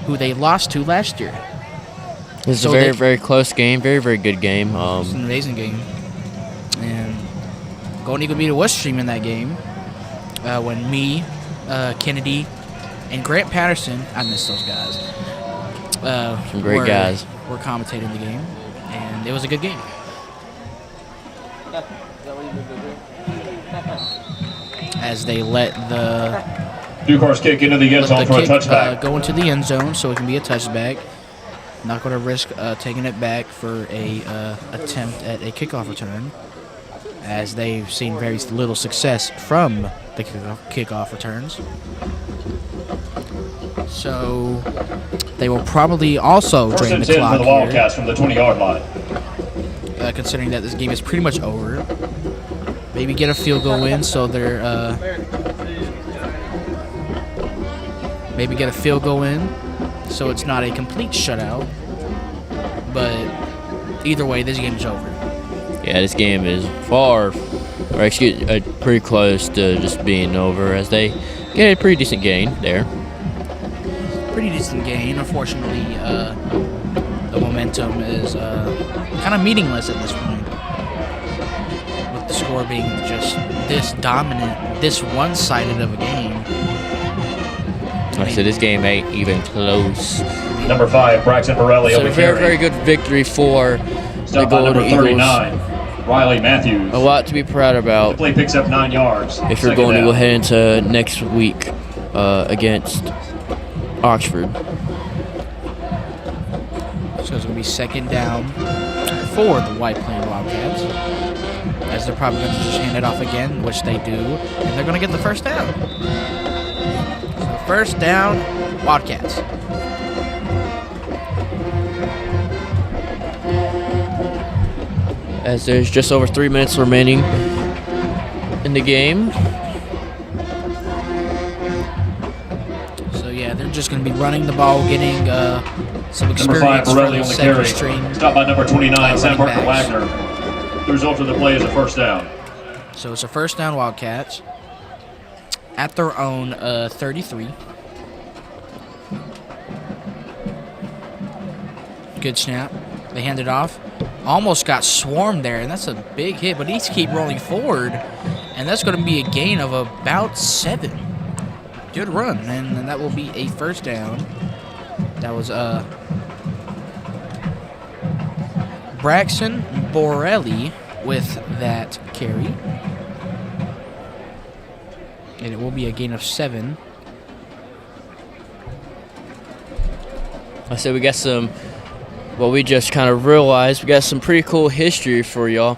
who they lost to last year. This is So a very, they- very close game. Very, very good game. It's an amazing game. And Golden Eagle Media was streaming that game when me, Kennedy, and Grant Patterson, I miss those guys. Some great guys. Were commentating the game, and it was a good game. As they let the Ducar's kick into the end zone for a kick touchback. go into the end zone, so it can be a touchback. Not going to risk taking it back for a attempt at a kickoff return, as they've seen very little success from the kickoff returns. So they will probably also First drain and the 10 clock for the here, Wildcats from the 20-yard line. considering that this game is pretty much over. Maybe get a field goal in, so they're maybe get a field goal in, so it's not a complete shutout. But either way, this game is over. Yeah, this game is pretty close to just being over, as they get a pretty decent gain there. Pretty decent gain. Unfortunately, the momentum is kind of meaningless at this point, with the score being just this dominant, this one-sided of a game. Like I said, this game ain't even close. Number 5, Braxton Borelli So on a the very, carry. very good victory for the Stopped by Golden number Eagles. 39, Riley Matthews. A lot to be proud about Play picks up 9 yards. if you're Second going to down. go ahead into next week against Oxford. So it's going to be second down for the White Plains Wildcats, as they're probably going to just hand it off again, which they do, and they're going to get the first down. So first down, Wildcats. As there's just over 3 minutes remaining in the game. So yeah, they're just going to be running the ball, getting some Number 5, experience from Borelli the on the second carry. string. Stopped by number 29, Sam running Parker backs. Wagner. The result of the play is a first down. So it's a first down, Wildcats at their own 33. Good snap. They hand it off. Almost got swarmed there, and that's a big hit, but he needs to keep rolling forward, and that's going to be a gain of about 7. Good run, and that will be a first down. That was Braxton Borelli with that carry. And it will be a gain of 7. I said we got some, well, we just kind of realized we got some pretty cool history for y'all.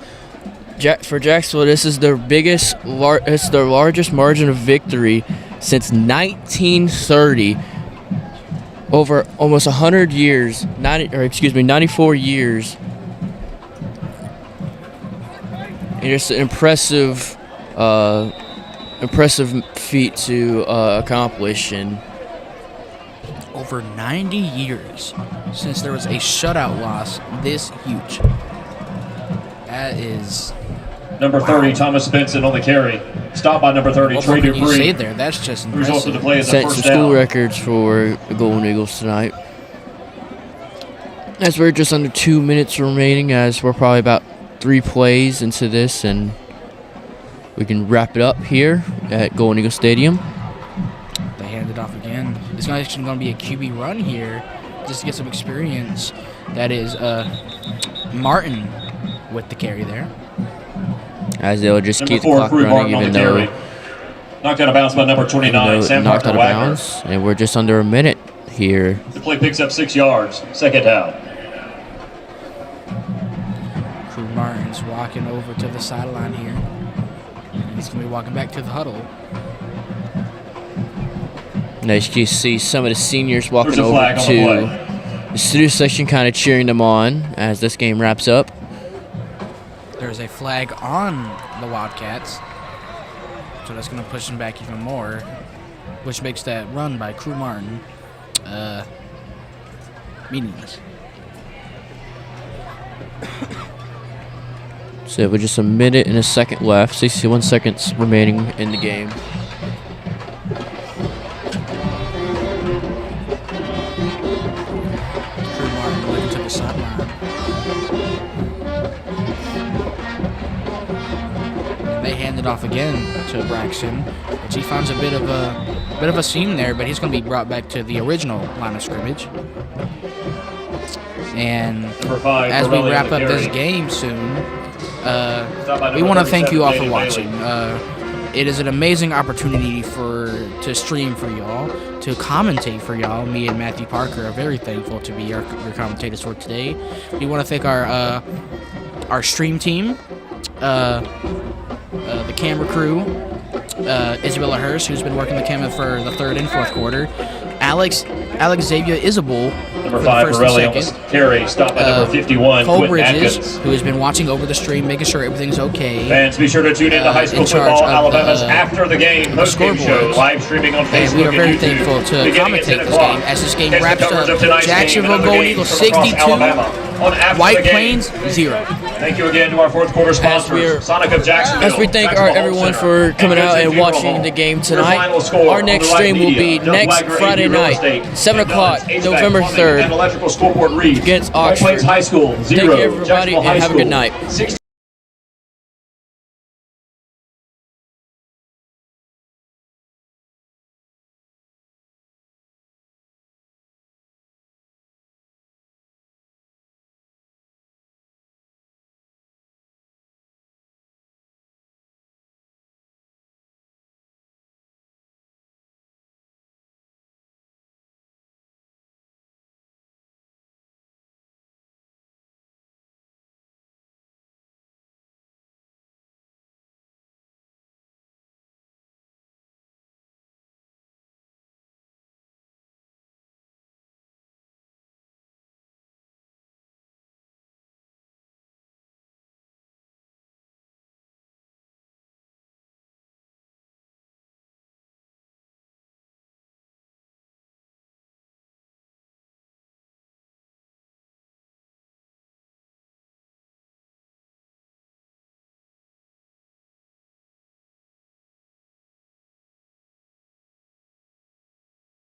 For Jacksonville, this is their it's their largest margin of victory since 1930. Over almost 100 years, 94 years. And it's an impressive feat to accomplish. And Over 90 years since there was a shutout loss this huge. That is... Number 30, Thomas Benson on the carry. Stopped by number 30, What Trey more can you say Dupree. there? That's just The result of the impressive. play is a set some first school down. records for the Golden Eagles tonight. As we're just under 2 minutes remaining, as we're probably about 3 plays into this, and we can wrap it up here at Golden Eagle Stadium. They hand it off again. It's not actually going to be a QB run here. just to get some experience. That is Martin with the carry there. As they'll just Number keep the 4, clock Crew running, Martin on even the though, carry. Knocked out of bounds by number 29, Sam knocked out Parker of Wagner. bounds. And we're just under a minute here. The play picks up 6 yards. Second down. Crew Martin's walking over to the sideline here. And he's going to be walking back to the huddle. Nice to see some of the seniors walking There's a over flag on the to play. the student section, kind of cheering them on as this game wraps up. There's a flag on the Wildcats. So that's going to push them back even more, which makes that run by Crew Martin meaningless. So with just a minute and a second left, 61 seconds remaining in the game. Crew Martin looking to the sideline. And they hand it off again to Braxton, which he finds a bit of a seam there, but he's going to be brought back to the original line of scrimmage. And Number 5, as we Borelli on wrap the up this carry. game soon, Stop by we number want to thank you all 37, for Dave watching. Bailey. It is an amazing opportunity to stream for y'all, to commentate for y'all. Me and Matthew Parker are very thankful to be your commentators for today. We want to thank our stream team, the camera crew, Isabella Hurst, who's been working the camera for the third and fourth quarter, Alex Xavier Isabel Number for 5, the first Borelli on and the second. carry. Stop by number 51, Cole Quentin Bridges, Atkins. who has been watching over the stream, making sure everything's okay. Fans, be sure to tune in to high school in charge football, of Alabama's the, After the Game post-game show, scoreboards. live streaming on And Facebook we are very and YouTube. thankful to beginning at 10 commentate this o'clock. game as this game Catch the wraps coverage up. of tonight's game Jacksonville and other Golden games Eagles from across 62, Alabama on After White the Game. Plains 0. Thank you again to our fourth quarter sponsors, Sonic of Jacksonville. As we thank Jacksonville Home everyone Center, for coming out Vincent and Funeral watching Home. the game Your tonight. final score Our on next the right stream will media, be Doug next Wagner, Friday AV Real night, Estate, 7 and o'clock, HVAC November Plumbing 3rd, and Electrical Scoreboard reads. against White Oxford. Plains High School, 0. Thank you, everybody, Jacksonville and High have a good School, night. 16.